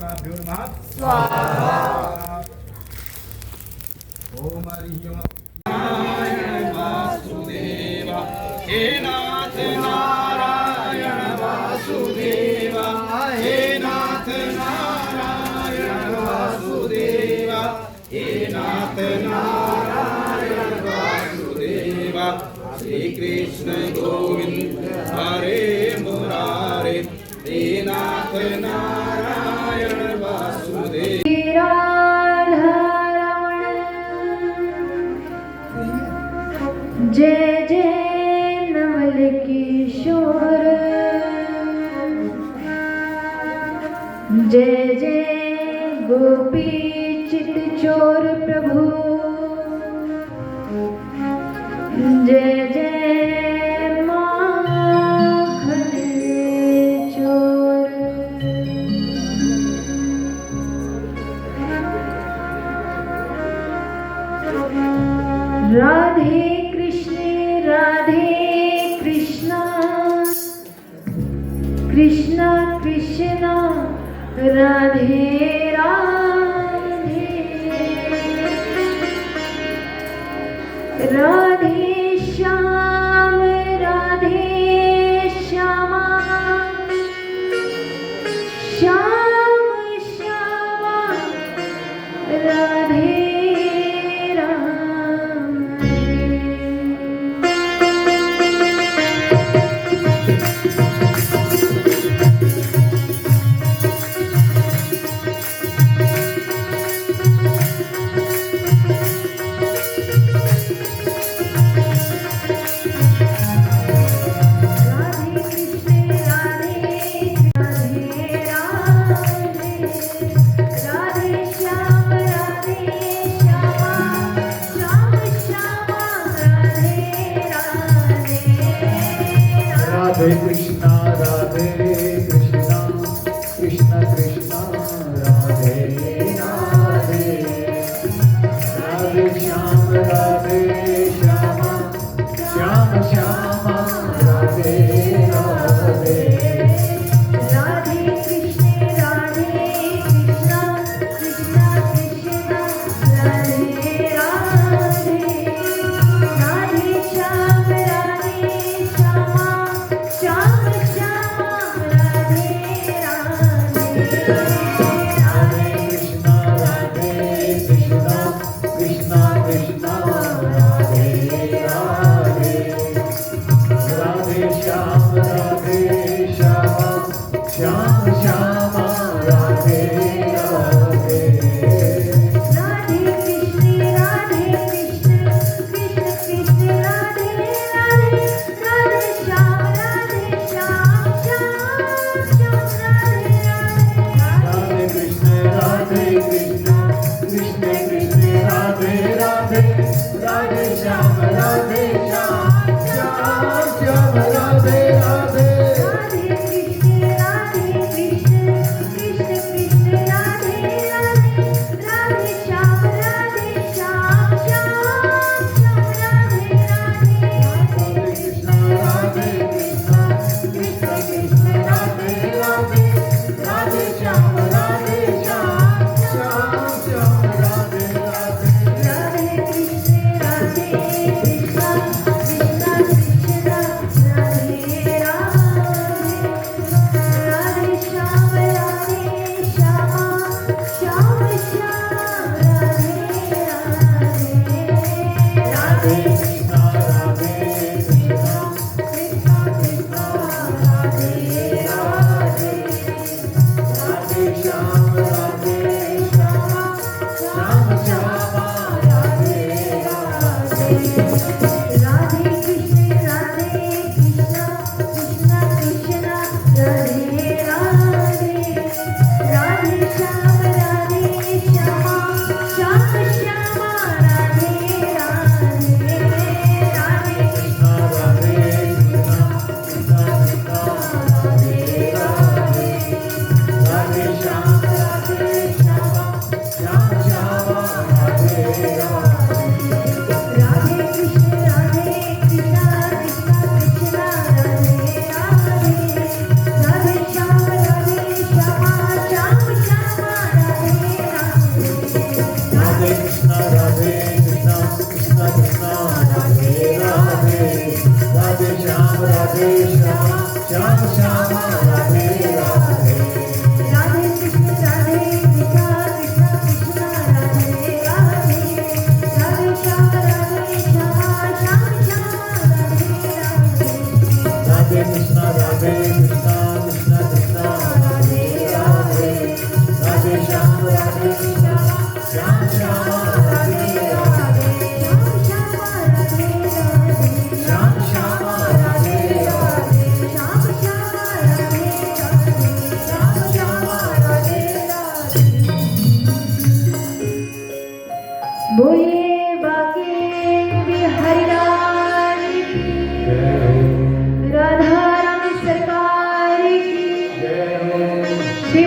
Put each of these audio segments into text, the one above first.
देवताभ्यो नमः स्वाहा। ओम हरि ओम नारायण वासुदेव हे नाथ नारायण वासुदेव हे नाथ नारायण वासुदेव हे नाथ नारायण वासुदेव श्री कृष्ण गोविंद हरे मुरारे हे नाथ नारायण वासुदेव। जय जय नवल किशोर, जय जय गोपी चित चोर प्रभु, जय जय माखन चोर। राधे कृष्णा कृष्णा राधे राधे, राधे श्याम राधे श्यामा, श्याम श्यामा राधे राधे कृष्णा राधे कृष्णा कृष्ण कृष्णा राधे राधे, राधे श्याम राधे श्यामा, श्याम श्यामा राधे राधे। राधे कृष्ण राधे कृष्णा कृष्णा कृष्णा राधे राधे, राधे श्याम राधे श्यामा, श्याम श्यामा राधे राधे। राधे कृष्णा राधे कृष्णा कृष्णा कृष्णा राधे राधे, राधे श्याम राधे श्यामा, श्याम श्यामा राधे राधे। राधे कृष्ण कृष्ण कृष्ण राधे राधे, राधे श्याम श्याम श्याम राधे राधे। राधे कृष्ण कृष्ण कृष्ण राधे राधे, राधे श्याम श्याम श्याम राधे राधे।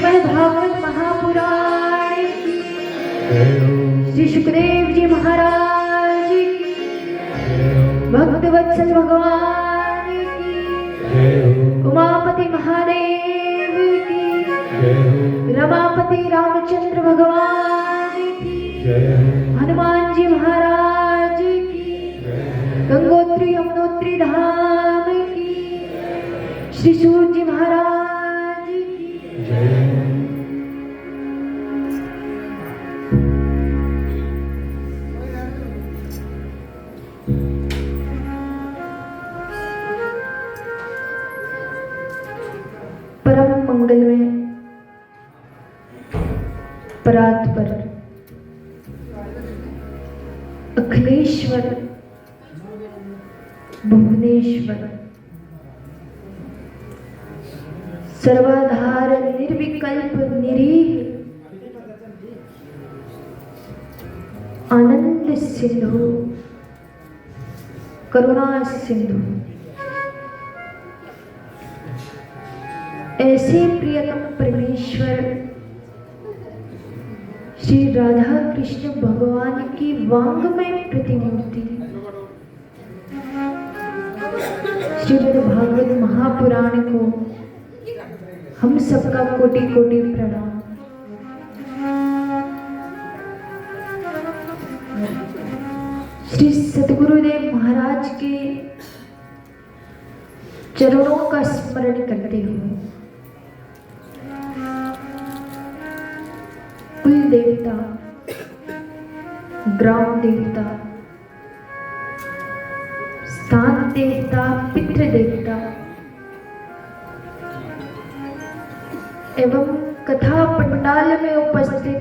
श्रीमद् भागवत महापुराण की, जय हो श्री सुखदेव जी महाराज की, जय हो भक्त वत्सल भगवान की, जय हो उमापति महादेव की, जय हो रमापति रामचंद्र भगवान की, जय हो हनुमान जी महाराज की, गंगोत्री यमुनोत्री धाम की, श्री सूर्य जी महाराज की। जय हो परम मंगलमय परात्पर अखिलेश्वर भुवनेश्वर सर्वाधार निर्विकल्प निरीह आनंद सिंधु करुणा सिंधु ऐसे प्रियतम परमेश्वर श्री राधा कृष्ण भगवान की वांगमय प्रतिमूर्ति श्रीमद् भागवत महापुराण को हम सबका कोटि कोटि प्रणाम। श्री सद्गुरुदेव महाराज के चरणों का स्मरण करते हुए कुल देवता, ग्राम देवता, स्थान देवता, पितृ देवता एवं कथा पंडाल में उपस्थित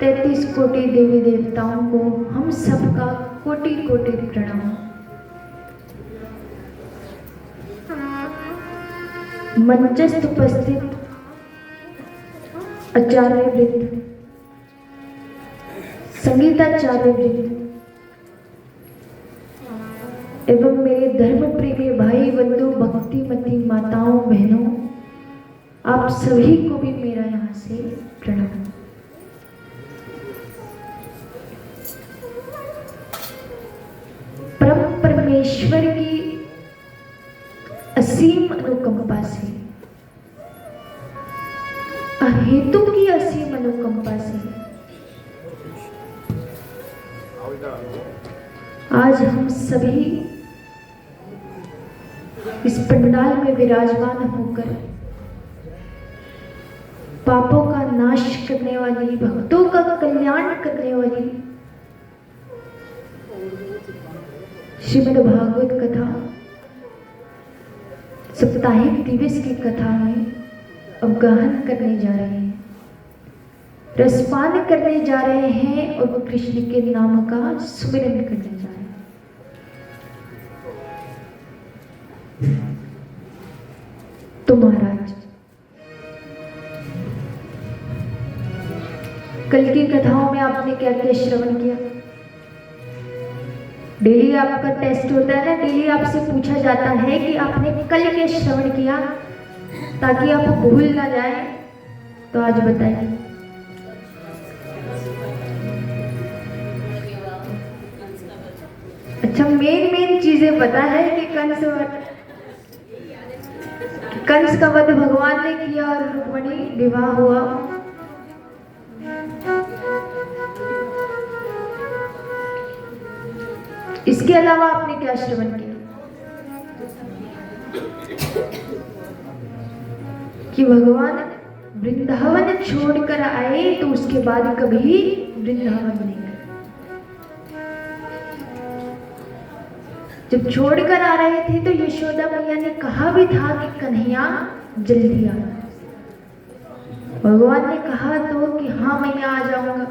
33 कोटि देवी देवताओं को हम सबका कोटि कोटि प्रणाम। मंचस्थ उपस्थित आचार्य वृंद, संगीताचार्य वृंद एवं मेरे धर्म प्रेमी भाई बंधु भक्तिमती माताओं बहनों, आप सभी को भी मेरा यहाँ से प्रणाम। परम परमेश्वर की असीम अनुकंपा से, अहेतु की असीम अनुकंपा से आज हम सभी इस पंडाल में विराजमान होकर पापों का नाश करने वाली, भक्तों का कल्याण करने वाली श्रीमद् भागवत कथा साप्ताहिक दिवस की कथा में अवगाहन करने जा रहे हैं, रसपान करने जा रहे हैं और कृष्ण के नाम का सुमिरन करने जा रहे हैं। तो महाराज, कल की कथाओं में आपने क्या क्या श्रवण किया? डेली आपका टेस्ट होता है ना, डेली आपसे पूछा जाता है कि आपने कल क्या श्रवण किया, ताकि आप भूल ना जाए। तो आज बताइए। अच्छा, मेन चीजें पता है कि कंस का वध भगवान ने किया और रुक्मिणी विवाह हुआ। इसके अलावा आपने क्या श्रवण किया? कि भगवान वृंदावन छोड़कर आए तो उसके बाद कभी वृंदावन नहीं गए। जब छोड़कर आ रहे थे तो यशोदा मैया ने कहा भी था कि कन्हैया जल्दी आ। भगवान ने कहा तो कि हाँ मैया आ जाऊंगा,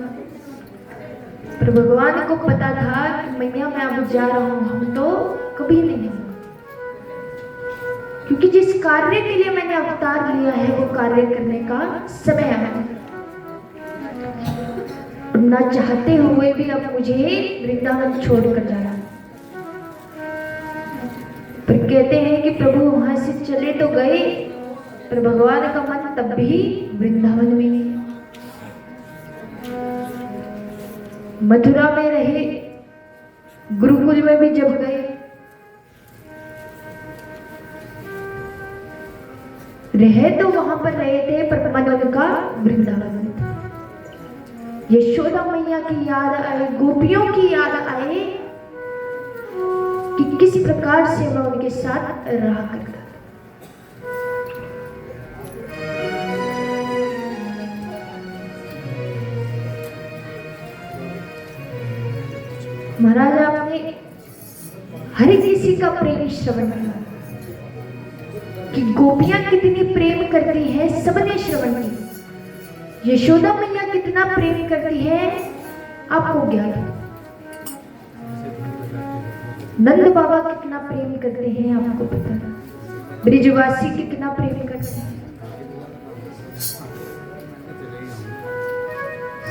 पर भगवान को पता था कि मैया मैं अब जा रहा हूं, हम तो कभी नहीं आऊंगा, क्योंकि जिस कार्य के लिए मैंने अवतार लिया है वो कार्य करने का समय आया। ना चाहते हुए भी अब मुझे वृंदावन छोड़कर जाना। पर कहते हैं कि प्रभु वहां से चले तो गए, पर भगवान का मन तब भी वृंदावन में नहीं। मथुरा में रहे, गुरुकुल में भी जब गए, रहे तो वहां पर रहे थे, पर मन उनका वृंदावन में था। यशोदा मैया की याद आए, गोपियों की याद आए कि किस प्रकार से मैं उनके साथ रहा करता था। महाराज आपने हर किसी का प्रेम श्रवण किया कि गोपियां कितनी प्रेम करती है, सबने श्रवण किया। यशोदा मैया कितना प्रेम करती है आपको ज्ञात है। नंद बाबा कितना प्रेम करते हैं आपको पता है। ब्रिजवासी कितना प्रेम करते हैं।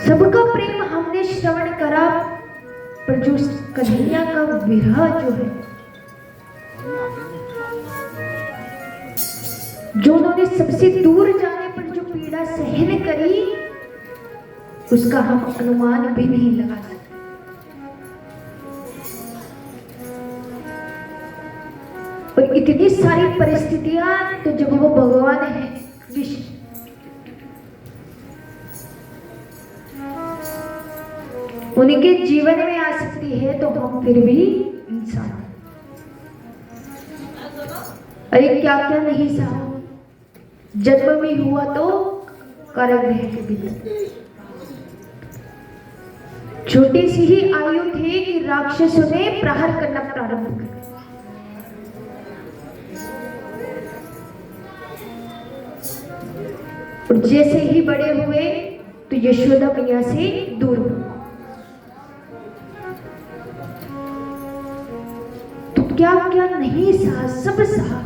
सबका प्रेम हमने श्रवण करा, पर जो कन्हैया का विरह जो है, जो उन्होंने सबसे दूर जाने पर जो पीड़ा सहन करी, उसका हम अनुमान भी नहीं लगा सकते। और इतनी सारी परिस्थितियां, तो जब वो भगवान है विष्णु, उनके जीवन में आ सकती है, तो हम फिर भी इंसान। अरे क्या क्या नहीं सहा। जन्म में हुआ तो कारागृह के भीतर। छोटी सी ही आयु थी कि राक्षसों ने प्रहार करना प्रारंभ कर। और जैसे ही बड़े हुए तो यशोदा मैया से दूर हुए। तो क्या क्या नहीं सहा, सब सहा।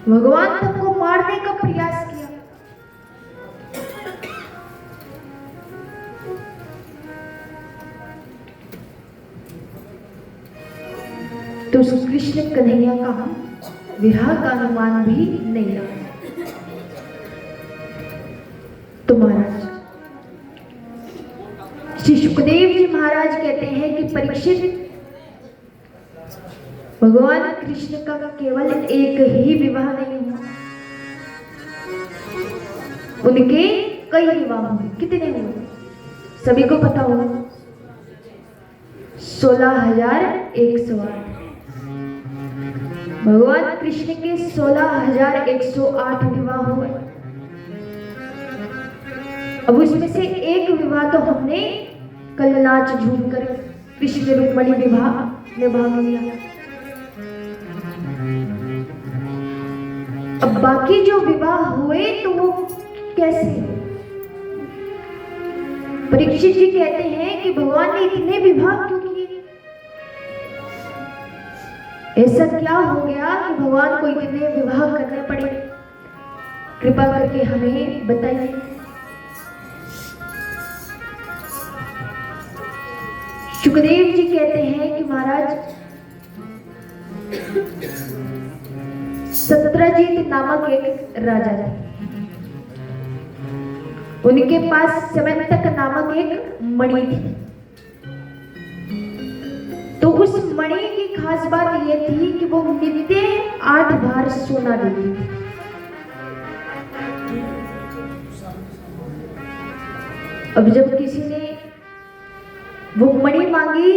भगवान सबको मारने का प्रयास किया, तो उस कृष्ण कन्हैया का हम विरह का अनुमान भी नहीं लगा। तो महाराज श्री सुखदेव जी महाराज कहते हैं कि परीक्षित, भगवान कृष्ण का केवल एक ही विवाह नहीं हुआ, उनके कई विवाह हुए। कितने हुए सभी को पता होगा? 16,108। भगवान कृष्ण के 16,108 विवाह हुए। अब उसमें से एक विवाह तो हमने कल नाच झूम कर कृष्ण रुक्मणी विवाह में भाग लिया। अब बाकी जो विवाह हुए तो वो कैसे? परीक्षित जी कहते हैं कि भगवान ने इतने विवाह क्यों किए? ऐसा क्या हो गया कि भगवान को इतने विवाह करने पड़े? कृपा करके हमें बताइए। सुखदेव जी कहते हैं कि महाराज सत्रजीत नामक एक राजा थे। उनके पास स्यवंतक नामक एक मणि थी। तो उस मणि की खास बात यह थी कि वो नित्य 8 बार सोना देती थी। अब जब किसी ने वो मणि मांगी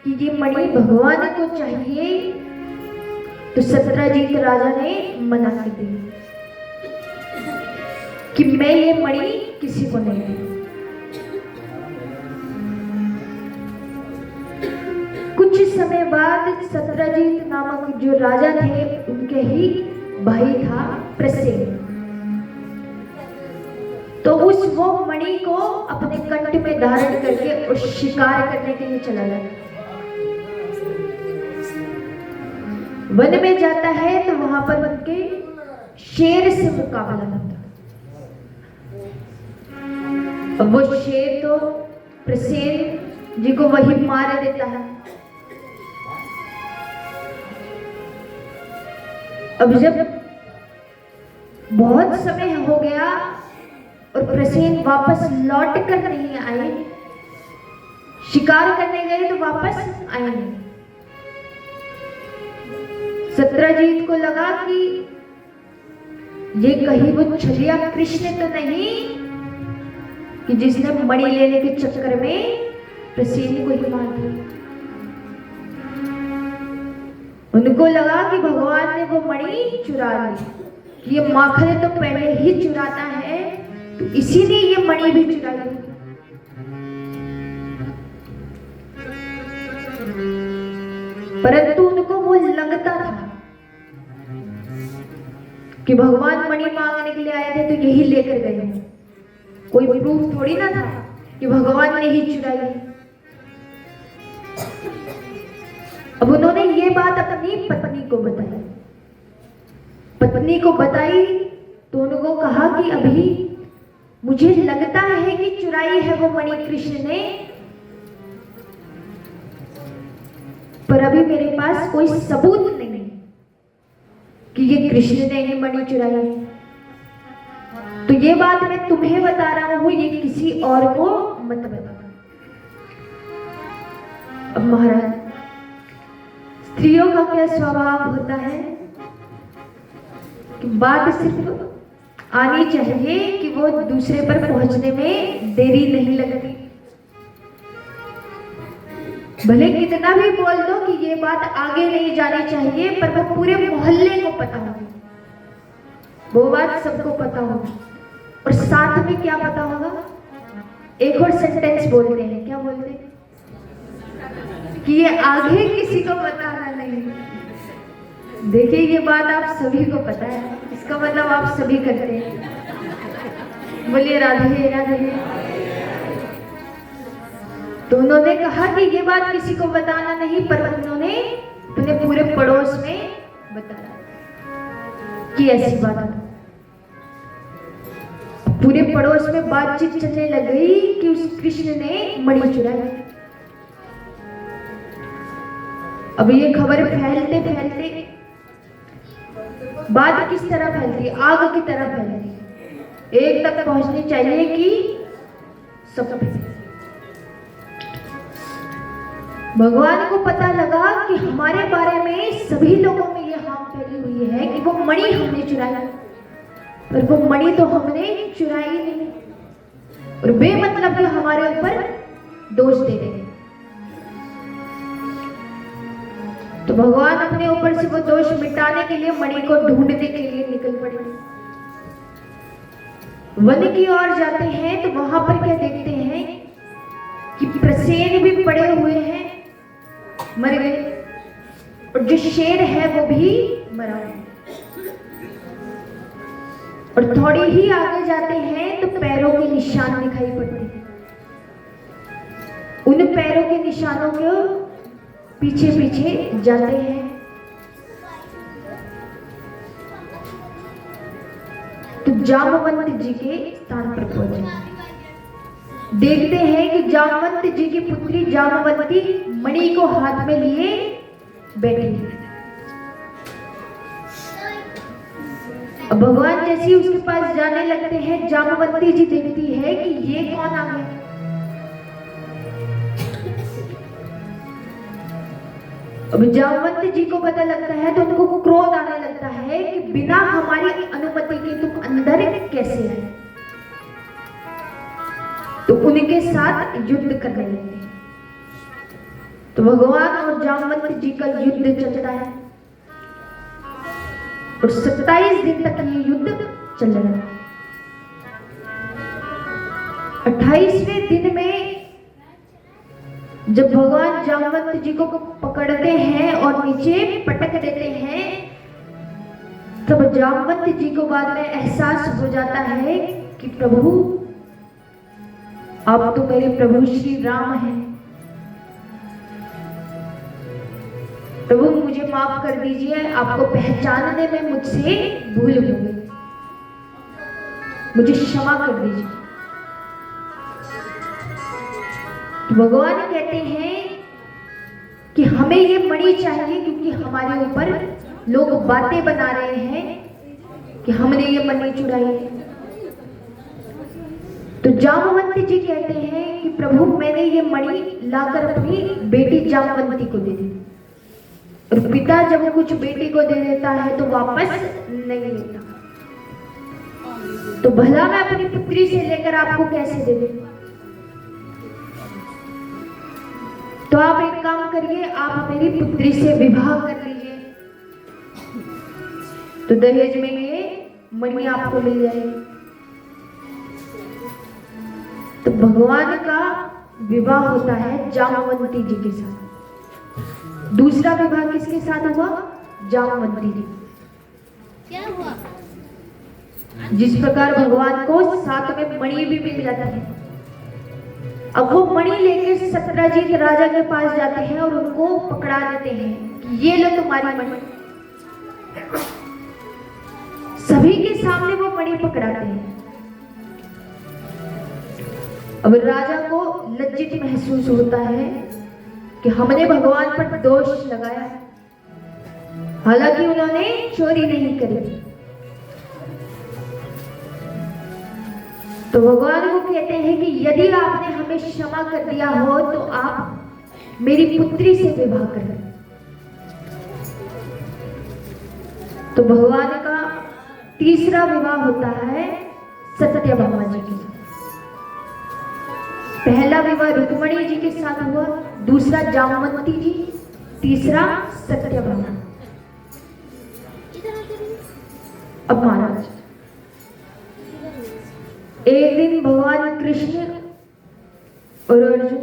कि ये मणि भगवान को चाहिए, तो सत्रजीत राजा ने मना कर दी कि मैं ये मणि किसी को नहीं दूं। कुछ समय बाद सत्रजीत नामक जो राजा थे, उनके ही भाई था प्रसेन। तो उस वो मणि को अपने कंठ में धारण करके और शिकार करने के लिए चला गया। वन में जाता है तो वहां पर उनके शेर से मुकाबला होता है। अब वो शेर तो प्रसेन जी को वही मार देता है। अब जब बहुत समय हो गया और प्रसेन वापस लौट कर नहीं आए, शिकार करने गए तो वापस आए नहीं। सत्यजीत को लगा कि ये कहीं वो छलिया कृष्ण तो नहीं कि जिसने मणि लेने के चक्कर में प्रसेन को ही मार दिया। उनको लगा कि भगवान ने वो मणि चुरा ली, ये माखन तो पहले ही चुराता है, तो इसीलिए ये मणि भी चुरा ली। परंतु उनको वो लगता था कि भगवान मणि मांगने के लिए आए थे तो यही लेकर गए, कोई प्रूफ थोड़ी ना था कि भगवान ने ही चुराई। अब उन्होंने ये बात अपनी पत्नी को बताई। पत्नी को बताई तो उनको कहा कि अभी मुझे लगता है कि चुराई है वो मणि कृष्ण ने, पर अभी मेरे पास कोई सबूत नहीं कि ये कृष्ण ने ही मणि चुराई है। तो ये बात मैं तुम्हें बता रहा हूं, ये किसी और को मत बताना। अब महाराज, स्त्रियों का क्या स्वभाव होता है कि बात सिर्फ आनी चाहिए कि वो दूसरे पर पहुंचने में देरी नहीं लगती। भले कितना भी बोल दो कि ये बात आगे नहीं जानी चाहिए, पर वो पूरे मोहल्ले को पता होगी, वो बात सबको पता होगी। और साथ में क्या पता होगा, एक और सेंटेंस बोलते हैं, क्या बोलते हैं कि ये आगे किसी को बताना नहीं। देखिए ये बात आप सभी को पता है, इसका मतलब आप सभी करते हैं। बोलिए राधे राधे। तो उन्होंने कहा कि ये बात किसी को बताना नहीं, पर उन्होंने अपने पूरे पड़ोस में बताया कि ऐसी बात है। पूरे पड़ोस में बातचीत चलने लग गई कि उस कृष्ण ने मणि चुराया। अब ये खबर फैलते फैलते बात किस तरह फैलती है, आग की तरह फैलती है, एक तक पहुंचनी चाहिए कि सब। भगवान को पता लगा कि हमारे बारे में सभी लोगों में ये हाम फैली हुई है कि वो मणि हमने चुराया, पर वो मणि तो हमने चुराई नहीं, और बेमतलब के हमारे ऊपर दोष दे रहे। तो भगवान अपने ऊपर से वो दोष मिटाने के लिए मणि को ढूंढने के लिए निकल पड़े। वन की ओर जाते हैं तो वहां पर क्या देखते हैं कि प्रसेन भी पड़े हुए हैं, मर गए, और जो शेर है वो भी मरा है। और थोड़ी ही आगे जाते हैं तो पैरों के निशान दिखाई पड़ते हैं। उन पैरों के निशानों के पीछे पीछे जाते हैं तो जामवंत जी के स्थान पर पहुंचे। देखते हैं कि जामवंत जी की पुत्री जामवंती मणि को हाथ में लिए बैठी है। अब भगवान जैसे ही उसके पास जाने लगते हैं, जामवंती जी देखती है कि ये कौन आ गया। अब जामवंत जी को पता लगता है तो उनको क्रोध आने लगता है कि बिना हमारी अनुमति के तुम अंदर कैसे आए। तो उनके साथ युद्ध करने लगते हैं। तो भगवान और जामवंत जी का युद्ध चलता है और 27 दिन तक ये युद्ध चल रहा है। 28वें दिन में जब भगवान जामवंत जी को पकड़ते हैं और नीचे पटक देते हैं, तब जामवंत जी को बाद में एहसास हो जाता है कि प्रभु आप तो मेरे प्रभु श्री राम हैं। प्रभु मुझे माफ कर दीजिए, आपको पहचानने में मुझसे भूल हो गई, मुझे क्षमा कर दीजिए। तो भगवान कहते हैं कि हमें ये मणि चाहिए क्योंकि हमारे ऊपर लोग बातें बना रहे हैं कि हमने ये मणि चुराई है। तो जामवंती जी कहते हैं कि प्रभु मैंने ये मणि लाकर अपनी बेटी जामवंती को दे दी। और पिता जब कुछ बेटी को दे देता है तो वापस नहीं लेता। तो भला मैं अपनी पुत्री से लेकर आपको कैसे दे दूं? तो आप एक काम करिए, आप मेरी पुत्री से विवाह कर लीजिए, तो दहेज में ये मणि आपको मिल जाएगी। तो भगवान का विवाह होता है जामवंती जी के साथ। दूसरा विवाह किसके साथ हुआ? जामवंती जी। क्या हुआ? जिस प्रकार भगवान को साथ में मणि भी मिल जाता है। अब वो मणि लेकर सत्यजीत राजा के पास जाते हैं और उनको पकड़ा देते हैं कि ये लो तुम्हारी मणि। सभी के सामने वो मणि पकड़ाते हैं। अब राजा को लज्जित महसूस होता है कि हमने भगवान पर दोष लगाया, हालांकि उन्होंने चोरी नहीं करी। तो भगवान को कहते हैं कि यदि आपने हमें क्षमा कर दिया हो तो आप मेरी पुत्री से विवाह करें। तो भगवान का तीसरा विवाह होता है सत्यभामा जी के साथ। पहला विवाह रुक्मणी जी के साथ हुआ, दूसरा जामवंती जी, तीसरा सत्यभामा। अब महाराज एक दिन भगवान कृष्ण और अर्जुन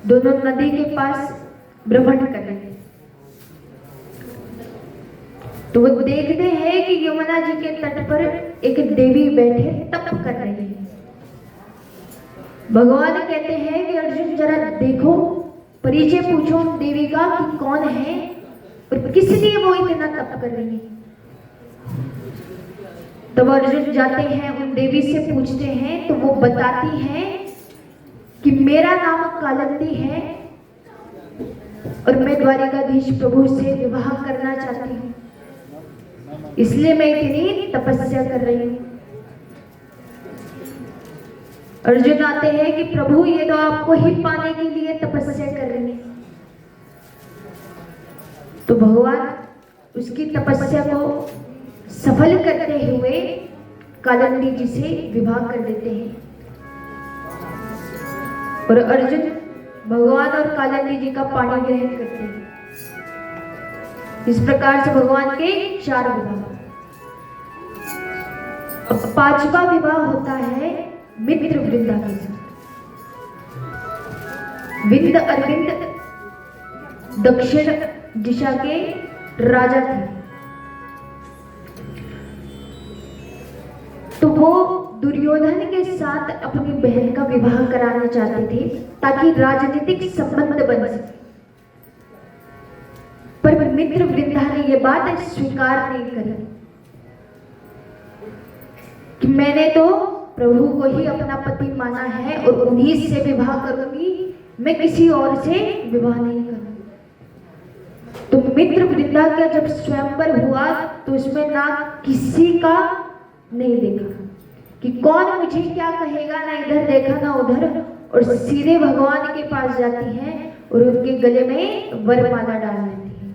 दोनों नदी के पास भ्रमण कर रहे हैं। तो वो देखते हैं कि यमुना जी के तट पर एक देवी बैठे तप कर रही है। भगवान कहते हैं कि अर्जुन जरा देखो, परिचय पूछो उन देवी का कि कौन है और किस लिए वो इतना तप कर रही है। तब अर्जुन जाते हैं, उन देवी से पूछते हैं, तो वो बताती हैं कि मेरा नाम कालिंदी है और मैं द्वारिकाधीश प्रभु से विवाह करना चाहती हूँ, इसलिए मैं इतनी तपस्या कर रही हूँ। अर्जुन आते हैं कि प्रभु ये तो आपको ही पाने के लिए तपस्या कर रही है। तो भगवान उसकी तपस्या को सफल करते हुए कालिंदी जी से विवाह कर देते हैं। और अर्जुन भगवान और कालिंदी जी का पाणी ग्रहण करते हैं। इस प्रकार से भगवान के 4 विवाह। अब 5वां विवाह होता है मित्र वृंदा के साथ। विंद अरविंद दक्षिण दिशा के राजा थे। तो वो दुर्योधन के साथ अपनी बहन का विवाह कराना चाहते थे ताकि राजनीतिक संबंध बन सके, पर मित्र वृंदा ने यह बात स्वीकार नहीं करी कि मैंने तो प्रभु को ही अपना पति माना है और उन्हीं से विवाह करूंगी, मैं किसी और से विवाह नहीं करूंगी। तो मित्र वृंदा का जब स्वयंवर हुआ तो उसमें ना किसी का नहीं देखा कि कौन मुझे क्या कहेगा, ना इधर देखा ना उधर, और सीधे भगवान के पास जाती है और उनके गले में वरमाला डाल देती है।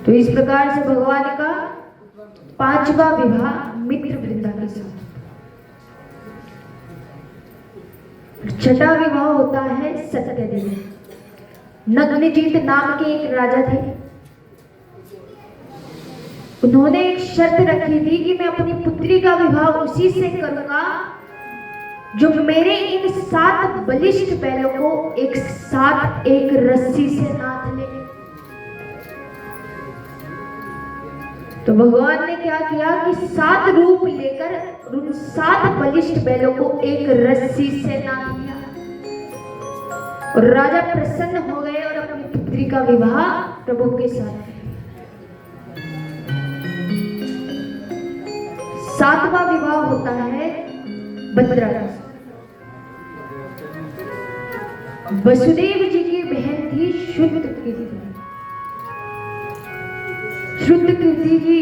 तो इस प्रकार से भगवान का 5वां विवाह मित्र वृंदा के साथ। 6वां विवाह होता है सत्यदेव। नग्नजीत नाम के एक राजा थे। उन्होंने एक शर्त रखी थी कि मैं अपनी पुत्री का विवाह उसी से करूंगा जो मेरे इन 7 बलिष्ठ बैलों को एक साथ एक रस्सी से नाथ ले। तो भगवान ने क्या किया कि 7 रूप लेकर उन 7 बलिष्ठ बैलों को एक रस्सी से नाथ लिया। और राजा प्रसन्न हो गए और अपनी पुत्री का विवाह प्रभु के साथ। 7वां विवाह होता है भद्रा का। वसुदेव जी की बहन थी शुद्ध कीर्ति। श्रुत कीर्ति जी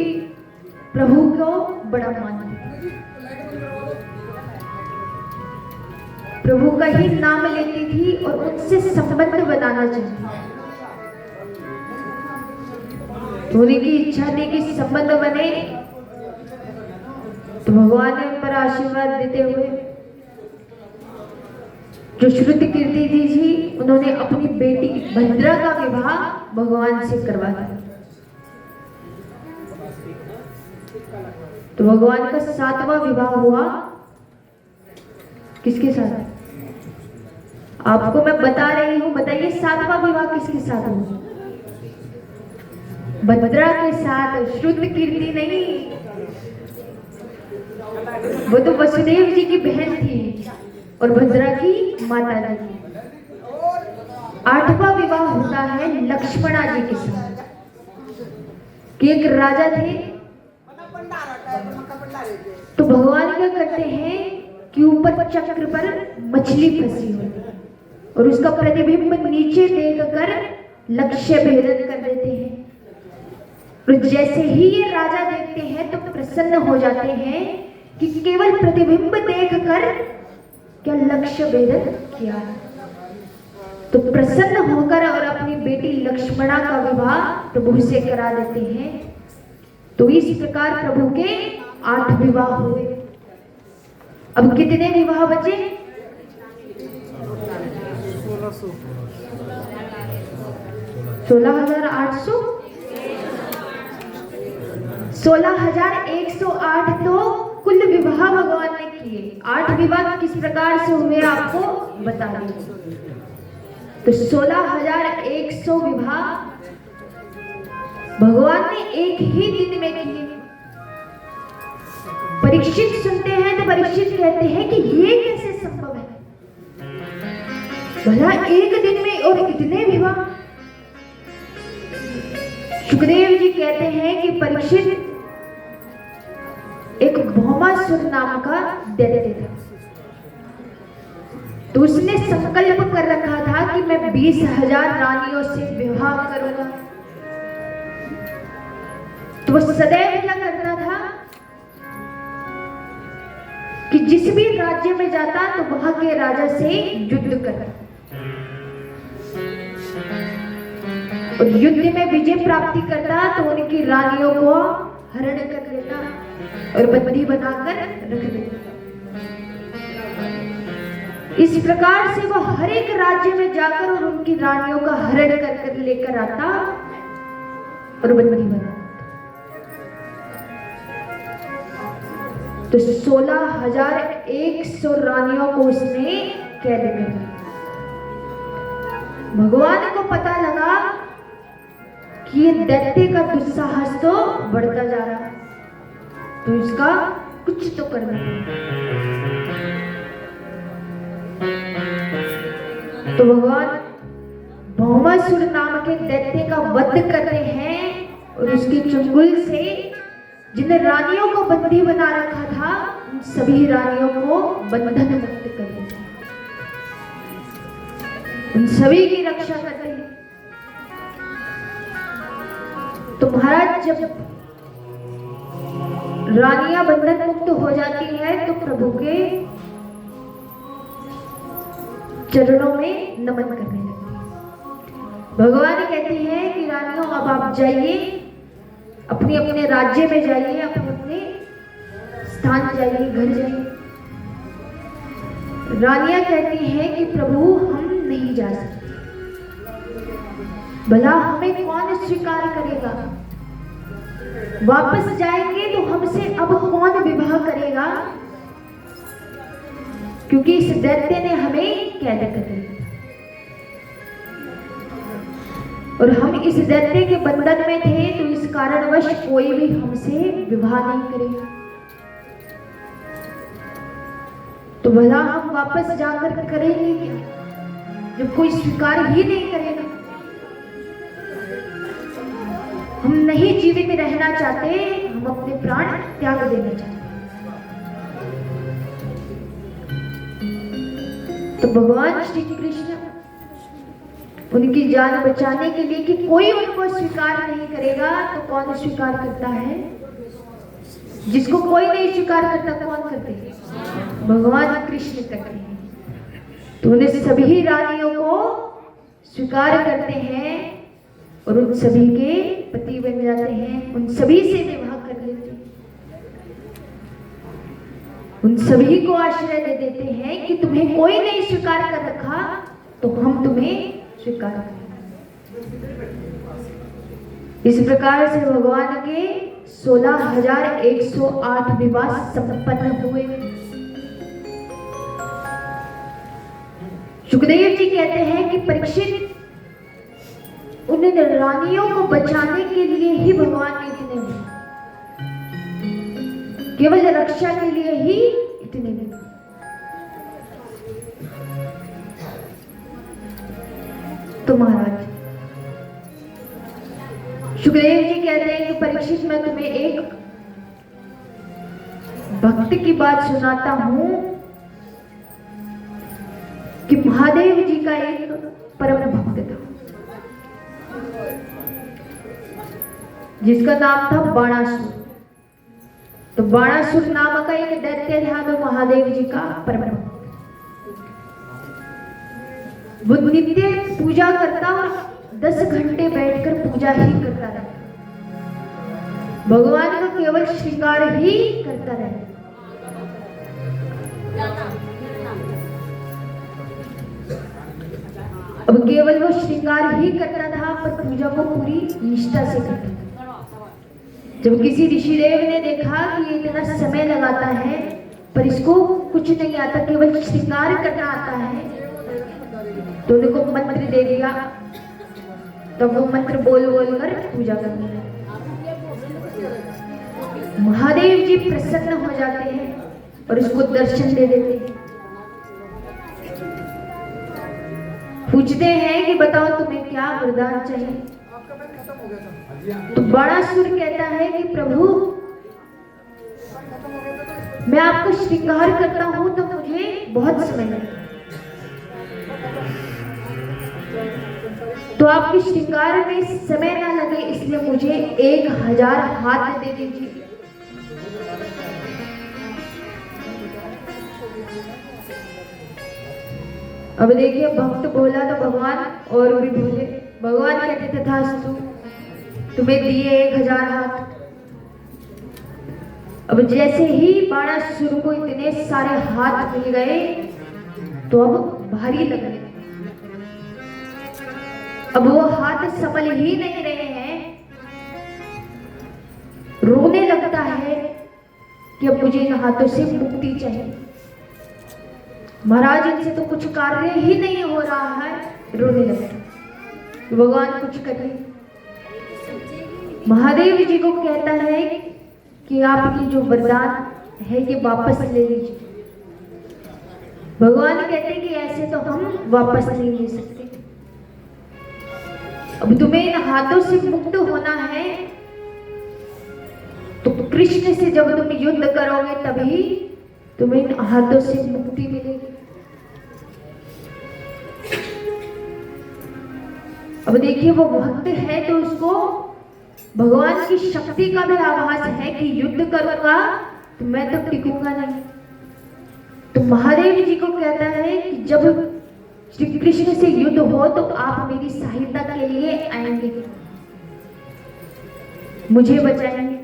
प्रभु को बड़ा मानती थी, प्रभु का ही नाम लेती थी और उनसे संबंध बनाना चाहती थी। तो उनकी इच्छा थी कि संबंध बने, तो भगवान ने उन पर आशीर्वाद देते हुए जो श्रुत कीर्ति थी उन्होंने अपनी बेटी भद्रा का विवाह भगवान से करवा दिया। तो भगवान का 7वां विवाह हुआ किसके साथ? आपको मैं बता रही हूं, बताइए 7वां विवाह किसके साथ हुआ? भद्रा के साथ, श्रुत कीर्ति नहीं। वो तो वसुदेव जी की बहन थी और भद्रा की माता जी। 8वां विवाह होता है लक्ष्मणा जी के साथ, कि एक राजा थे। तो भगवान क्या करते हैं कि ऊपर चक्र पर मछली फंसी हुई और उसका प्रतिबिंब नीचे देखकर लक्ष्य भेदन कर देते हैं। और जैसे ही ये राजा देखते हैं तो प्रसन्न हो जाते हैं कि केवल प्रतिबिंब देखकर क्या लक्ष्य भेदन किया है। तो प्रसन्न होकर और अपनी बेटी लक्ष्मणा का विवाह प्रभु से करा देते हैं। तो इस प्रकार प्रभु के 8 विवाह हुए। अब कितने विवाह बचे? 16,800 16,108 तो कुल विवाह भगवान ने किए। 8 विवाह किस प्रकार से हुए आपको बता दें। तो 16,100 विवाह भगवान ने एक ही दिन में किए। परीक्षित सुनते हैं तो परीक्षित कहते हैं कि ये कैसे संभव है, भला एक दिन में और इतने विवाह। सुखदेव जी कहते हैं कि परीक्षित एक भौमासुर नाम का दैत्य था। तो उसने संकल्प कर रखा था कि मैं 20,000 रानियों से विवाह करूंगा। तो वो सदैव क्या करता था कि जिस भी राज्य में जाता तो वहां के राजा से युद्ध करता और युद्ध में विजय प्राप्ति करता तो उनकी रानियों को हरण कर लेता और बंदी बनाकर रख देता। इस प्रकार से वो हर एक राज्य में जाकर और उनकी रानियों का हरण कर लेकर आता और बंदी बनाता। तो 16,100 रानियों को उसने कैद कर लिया। भगवान को पता लगा कि ये दैत्य का दुस्साहस तो बढ़ता जा रहा है, तो इसका कुछ तो करना है। तो भगवान भौमासुर नाम के दैत्य का वध करते हैं और उसके चंगुल से जिन रानियों को बंदी बना रखा था उन सभी रानियों को बंधन मुक्त कर देते हैं, उन सभी की रक्षा करते हैं। तो महाराज जब रानियां बंधन मुक्त हो जाती है तो प्रभु के चरणों में नमन करने लगती है। भगवान कहते हैं कि रानियों अब आप जाइए, अपने अपने राज्य में जाइए, अपने अपने स्थान जाइए, घर जाइए। रानियां कहती हैं कि प्रभु हम नहीं जा सकते, भला हमें कौन स्वीकार करेगा, वापस जाएंगे तो हमसे अब कौन विवाह करेगा, क्योंकि इस दैत्य ने हमें कैद कर दिया और हम इस दैत्य के बंधन में थे, तो इस कारणवश कोई भी हमसे विवाह नहीं करेगा। तो भला हम वापस जाकर करेंगे क्या जब कोई स्वीकार ही नहीं करेगा। हम नहीं जीवित रहना चाहते, हम अपने प्राण त्याग देना चाहते। तो भगवान श्री कृष्ण उनकी जान बचाने के लिए कि कोई उनको स्वीकार नहीं करेगा, तो कौन स्वीकार करता है? जिसको कोई नहीं स्वीकार करता कौन करते हैं? भगवान कृष्ण करते हैं। तो उन सभी रानियों को स्वीकार करते हैं और उन सभी के पति बन जाते हैं, उन सभी से विवाह कर लेते हैं, उन सभी को आश्रय दे देते हैं कि तुम्हें कोई नहीं स्वीकार कर रखा तो हम तुम्हें स्वीकार करेंगे। इस प्रकार से भगवान के 16,108 विवाह संपन्न हुए। सुखदेव जी कहते हैं कि परीक्षित, उन रानियों को बचाने के लिए ही भगवान ने इतने दिए, केवल रक्षा के लिए ही इतने दिए। तो महाराज सुखदेव जी कहते हैं कि परीक्षित, मैं तुम्हें एक भक्त की बात सुनाता हूं कि महादेव जी का एक परम भक्त था जिसका नाम था बाणासुर। तो बाणासुर नामक का एक दैत्य था तो महादेव जी का परम भक्त। वो नित्य पूजा करता और 10 घंटे बैठकर पूजा ही करता रहता, भगवान का केवल श्रृंगार ही करता रहता। अब केवल वो श्रृंगार ही करता था पर पूजा को पूरी निष्ठा से करता था। जब किसी ऋषिदेव ने देखा कि ये इतना समय लगाता है पर इसको कुछ नहीं आता, केवल श्रृंगार करना आता है, तो उनको मंत्र दे दिया। तब वो मंत्र बोल बोल कर पूजा करने लगे। महादेव जी प्रसन्न हो जाते हैं और उसको दर्शन दे देते हैं। पूछते हैं कि बताओ तुम्हें क्या वरदान चाहिए? तो बाणासुर कहता है कि प्रभु, मैं आपको श्रृंगार करता हूं तो मुझे बहुत समय लगता, तो आपके श्रृंगार में समय ना लगे इसलिए मुझे 1000 हाथ दे दीजिए। अब देखिए, भक्त बोला तो भगवान और भी बोले। भगवान कहते तथास्तु, तुम्हें दिए 1000 हाथ। अब जैसे ही बाणासुर को इतने सारे हाथ मिल गए तो अब भारी लगने, अब वो हाथ संभल ही नहीं रहे हैं, रोने लगता है कि अब मुझे इन हाथों से मुक्ति चाहिए। महाराज, इनसे तो कुछ कार्य ही नहीं हो रहा है, रोने लगता। भगवान कुछ करिए। महादेव जी को कहता है कि आपकी जो वरदान है ये वापस ले लीजिए। भगवान कहते हैं कि ऐसे तो हम वापस नहीं ले सकते, अब तुम्हें इन हाथों से मुक्त होना है तो कृष्ण से जब तुम युद्ध करोगे तभी तुम्हें इन हाथों से मुक्ति मिलेगी। अब देखिए, वो भक्त है तो उसको भगवान की शक्ति का भी आभास है कि युद्ध करूंगा तो मैं तो टिकूंगा नहीं। तो महादेव जी को कहता है कि जब श्री कृष्ण से युद्ध हो तो आप मेरी सहायता के लिए आएंगे, मुझे बचाएंगे।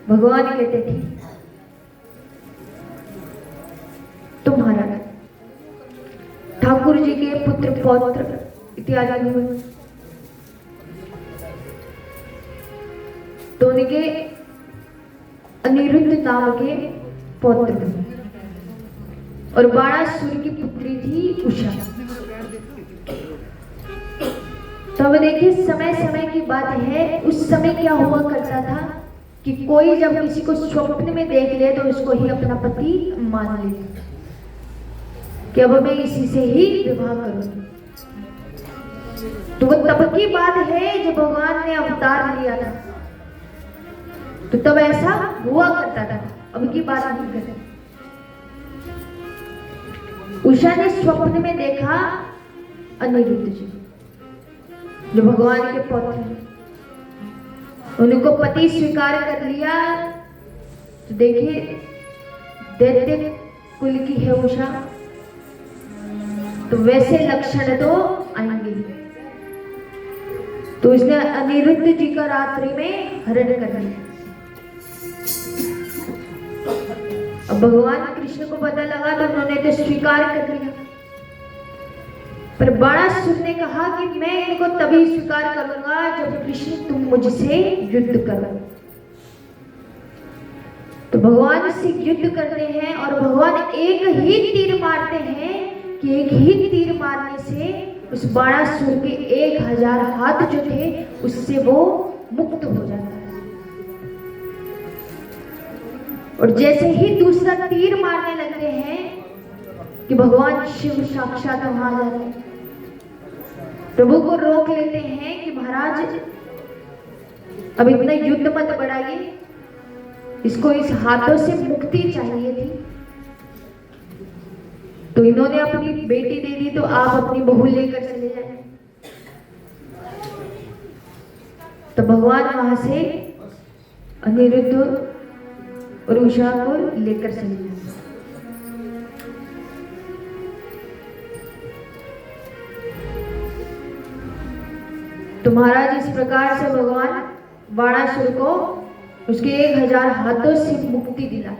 भगवान कहते थे तुम्हारा ठाकुर जी के पुत्र पौत्र इत्यादि हुए तो उनके अनिरुद्ध नाम के पौत्र थे और बाणासुर की पुत्री थी उषा। तो अब देखिए, समय समय की बात है। उस समय क्या हुआ करता था कि कोई जब किसी को स्वप्न में देख ले तो उसको ही अपना पति मान ले कि अब मैं इसी से ही विवाह करूंगी। तो वो तब की बात है जब भगवान ने अवतार लिया था, तो तब ऐसा हुआ करता था, अब की बात नहीं करते। उषा ने स्वप्न में देखा अनिरुद्ध जी, जो भगवान के पौत्र हैं, उनको पति स्वीकार कर लिया। तो देखिए दैत्य कुल की है उषा, तो वैसे लक्षण तो आएंगे। तो उसने अनिरुद्ध जी का रात्रि में हरण कर लिया। अब भगवान कृष्ण को पता लगा तो उन्होंने तो स्वीकार कर लिया, पर बाणासुर ने कहा कि मैं इनको तभी स्वीकार करूंगा जब कृष्ण तुम मुझसे युद्ध करो। तो भगवान से युद्ध करते हैं और भगवान एक ही तीर मारते हैं कि एक ही तीर मारने से उस बाणासुर के 1000 हाथ जो थे उससे वो मुक्त हो जाता है। और जैसे ही दूसरा तीर मारने लगते हैं कि भगवान शिव साक्षात वहां जाते हैं, प्रभु को रोक लेते हैं कि महाराज अब इतना युद्ध मत बढ़ाइए, इसको इस हाथों से मुक्ति चाहिए थी। तो इन्होंने अपनी बेटी दे दी, तो आप अपनी बहू लेकर चले जाए। तो भगवान वहां से अनिरुद्ध और उषा को लेकर चले गए। तो महाराज इस प्रकार से भगवान बाणासुर को उसके 1000 हाथों से मुक्ति दिला।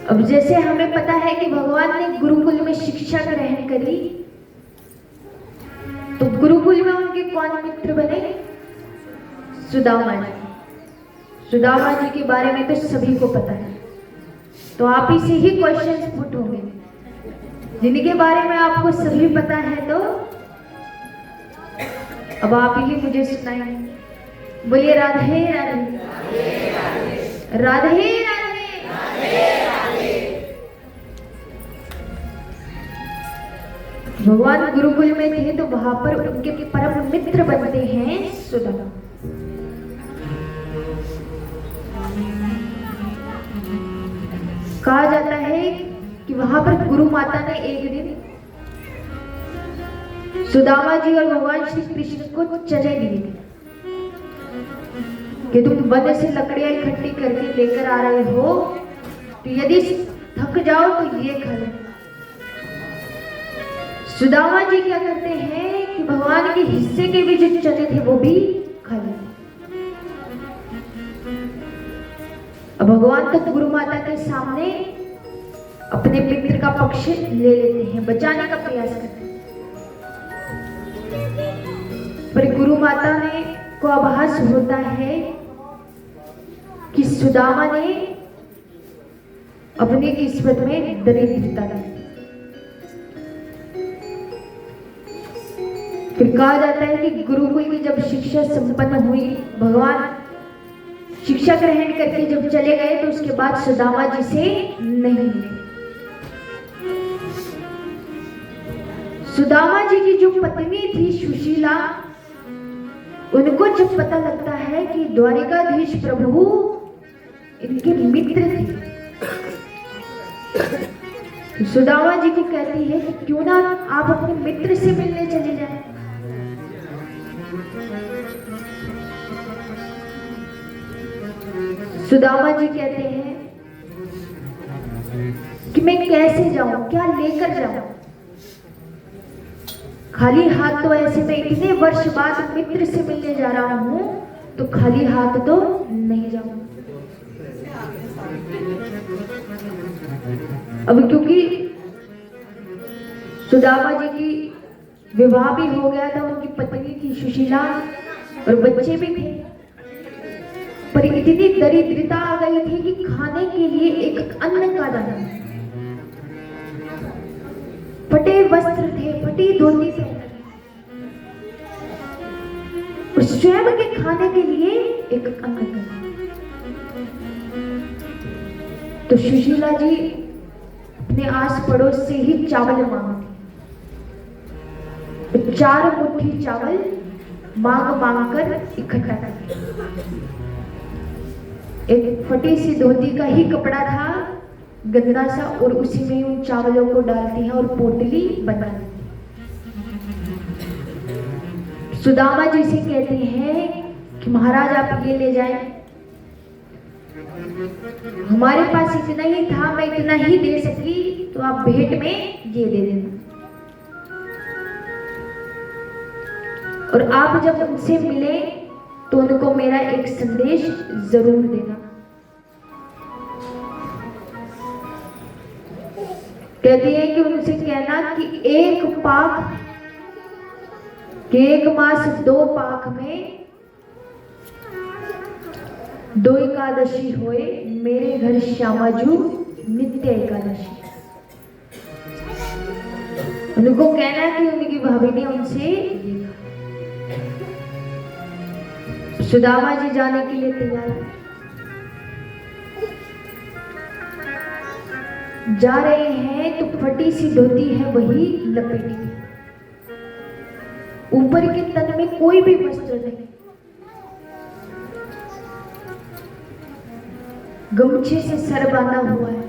अब जैसे हमें पता है कि भगवान ने गुरुकुल में शिक्षा ग्रहण करी, तो गुरुकुल में उनके कौन मित्र बने? सुदामा जी। सुदामा जी के बारे में तो सभी को पता है, तो आप ही से ही क्वेश्चंस पुट होंगे जिनके बारे में आपको सभी पता है। तो अब आप ही मुझे सुनाएं। बोलिए राधे राधे राधे राधे। भगवान गुरुकुल में थे तो वहां पर उनके परम मित्र बनते हैं सुदामा। कहा जाता है कि वहां पर गुरु माता ने एक दिन सुदामा जी और भगवान श्री कृष्ण को चने दिए कि तुम वन से लकड़ियां इकट्ठी करके लेकर आ रहे हो, तो यदि थक जाओ तो ये खा लो। सुदामा जी क्या करते हैं कि भगवान के हिस्से के भी जो चने थे वो भी खा लेते। अब भगवान तो गुरु माता के सामने अपने मित्र का पक्ष ले लेते हैं, बचाने का प्रयास करते हैं, पर गुरु माता ने को आभास होता है कि सुदामा ने अपनी किस्मत में दरिद्रता दी। फिर कहा जाता है कि गुरुकुल की जब शिक्षा संपन्न हुई, भगवान शिक्षा ग्रहण करके जब चले गए, तो उसके बाद सुदामा जी से नहीं मिले। सुदामा जी की जो पत्नी थी सुशीला, उनको जब पता लगता है कि द्वारिकाधीश प्रभु इनके मित्र थे, तो सुदामा जी को कहती है कि क्यों ना आप अपने मित्र से मिलने चले जाएं। सुदामा जी कहते हैं कि मैं कैसे जाऊं, क्या लेकर जाऊं, खाली हाथ तो ऐसे मैं इतने वर्ष बाद मित्र से मिलने जा रहा हूं, तो खाली हाथ तो नहीं जाऊं। अब क्योंकि सुदामा जी की विवाह भी हो गया था, उनकी पत्नी थी सुशीला और बच्चे भी थे, पर इतनी दरिद्रता आ गई थी कि खाने के लिए एक अन्न का दाना, फटे वस्त्र थे, फटी धोती थे, और स्वयं के खाने के लिए एक अन्न का। तो सुशीला जी अपने आस पड़ोस से ही चावल मांगती, 4 मुट्ठी चावल मांग कर इकट्ठा करती। एक फटी सी धोती का ही कपड़ा था, गंदा सा और उसी में उन चावलों को डालती है और पोटली बना देती है। सुदामा जी से कहते हैं कि महाराज आप ये ले जाएं, हमारे पास इतना ही था, मैं इतना ही दे सकी, तो आप भेंट में ये दे देना। और आप जब उनसे मिले तो उनको मेरा एक संदेश जरूर देना। कहती है कि उनसे कहना कि एक पाक के 1 मास 2 पाक में 2 एकादशी होए, मेरे घर श्यामाजू नित्य एकादशी। उनको कहना कि उनकी भाभी ने उनसे सुदामा जी जाने के लिए तैयार है। जा रहे हैं तो फटी सी धोती है वही लपेटी, ऊपर के तन में कोई भी वस्त्र नहीं, गमछे से सर बांधा हुआ है,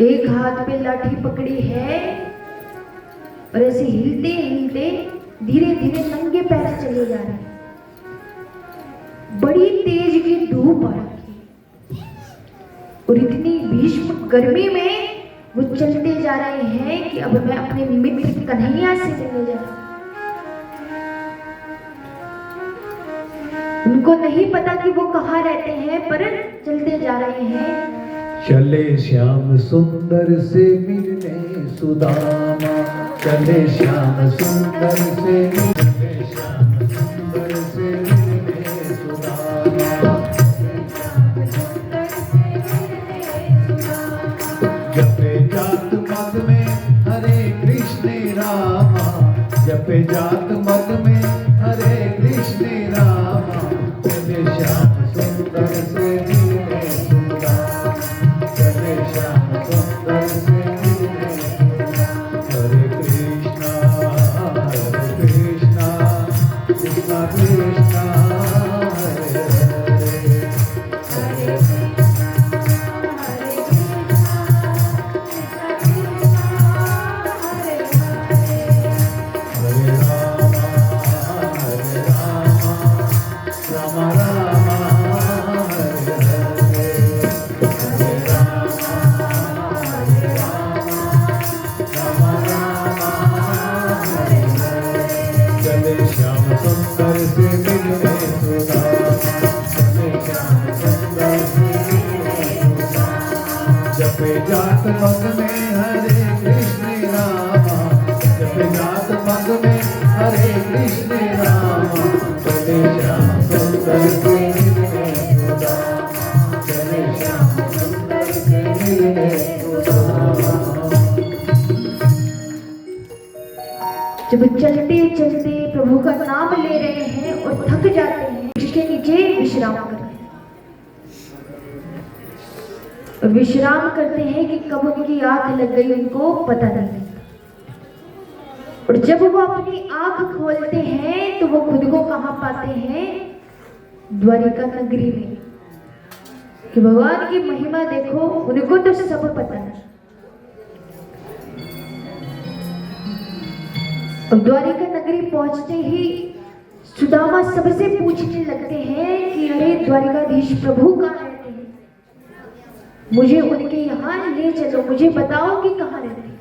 एक हाथ पे लाठी पकड़ी है और ऐसे हिलते हिलते धीरे धीरे नंगे पैर चले जा रहे हैं। बड़ी तेज की धूप आ रखी है और इतनी भीष्म गर्मी में वो चलते जा रहे हैं कि अब मैं अपने मित्र कन्हैया से मिलने जा रहा हूं। उनको नहीं पता कि वो कहाँ रहते हैं, पर चलते जा रहे हैं। चले श्याम सुंदर से मिलने सुदामा, चले श्याम सुंदर से मिलने, श्याम सुंदर से मिलने सुदामा। जपे जात मत में हरे कृष्ण रामा, जपे जात मत में हरे कृष्ण रामा, चले श्याम सुंदर से मिलने सुदामा, चले श्याम सुंदर से मिलने। हरे कृष्णा कृष्णा कृष्णा कृष्णा हरे हरे, हरे जपे जात मत में हरे कृष्ण रामा, जपे जात मत में हरे कृष्ण रामा, चले श्याम सुंदर से मिलने सुदामा, चले श्याम सुंदर से मिलने सुदामा। जब चलते चलते प्रभु का नाम ले रहे हैं और थक जाते हैं, इसके नीचे विश्राम करते हैं। और विश्राम करते हैं कि कब उनकी आंख लग गई उनको पता नहीं लगता। और जब वो अपनी आंख खोलते हैं तो वो खुद को कहाँ पाते हैं? द्वारिका नगरी में। कि भगवान की महिमा देखो, उनको तो सब पता है। और द्वारिका नगरी पहुंचते ही सुदामा सबसे पूछने लगते हैं कि अरे द्वारिकाधीश प्रभु कहाँ रहते हैं, मुझे उनके यहाँ ले चलो, मुझे बताओ कि कहाँ रहते हैं,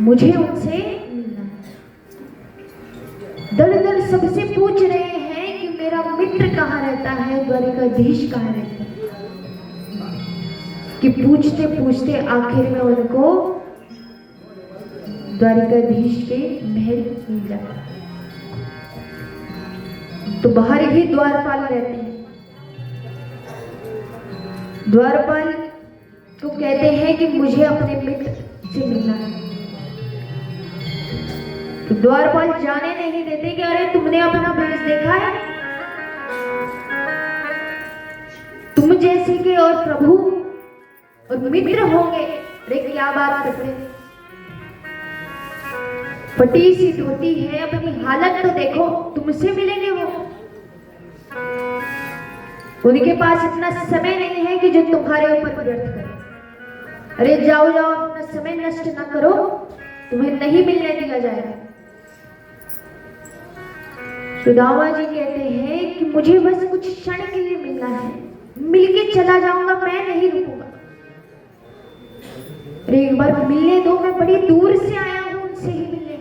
मुझे उनसे मिलना है। दर दर सबसे पूछ रहे हैं कि मेरा मित्र कहाँ रहता है, द्वारिकाधीश कहाँ रहता है। कि पूछते पूछते आखिर में उनको द्वारिकाधीश के महल मिल जाता है। तो बाहर ही द्वारपाल रहते हैं। द्वारपाल तो कहते हैं कि मुझे अपने मित्र से मिलना है। तो द्वारपाल जाने नहीं देते कि अरे तुमने अपना भेष देखा है, तुम जैसे के और प्रभु और मित्र होंगे, अरे क्या बात करते हैं, फटी सी धोती है, अपनी हालत तो देखो, तुमसे मिलेंगे वो। उनके पास इतना समय नहीं है कि जो तुम्हारे ऊपर व्यर्थ करे। अरे जाओ जाओ, अपना समय नष्ट ना करो, तुम्हें नहीं मिलने दिया जाएगा। सुदामा जी कहते हैं कि मुझे बस कुछ क्षण के लिए मिलना है, मिलके चला जाऊंगा, मैं नहीं रुकूंगा। अरे एक बार मिलने दो, मैं बड़ी दूर से आया हूं उनसे ही मिलने,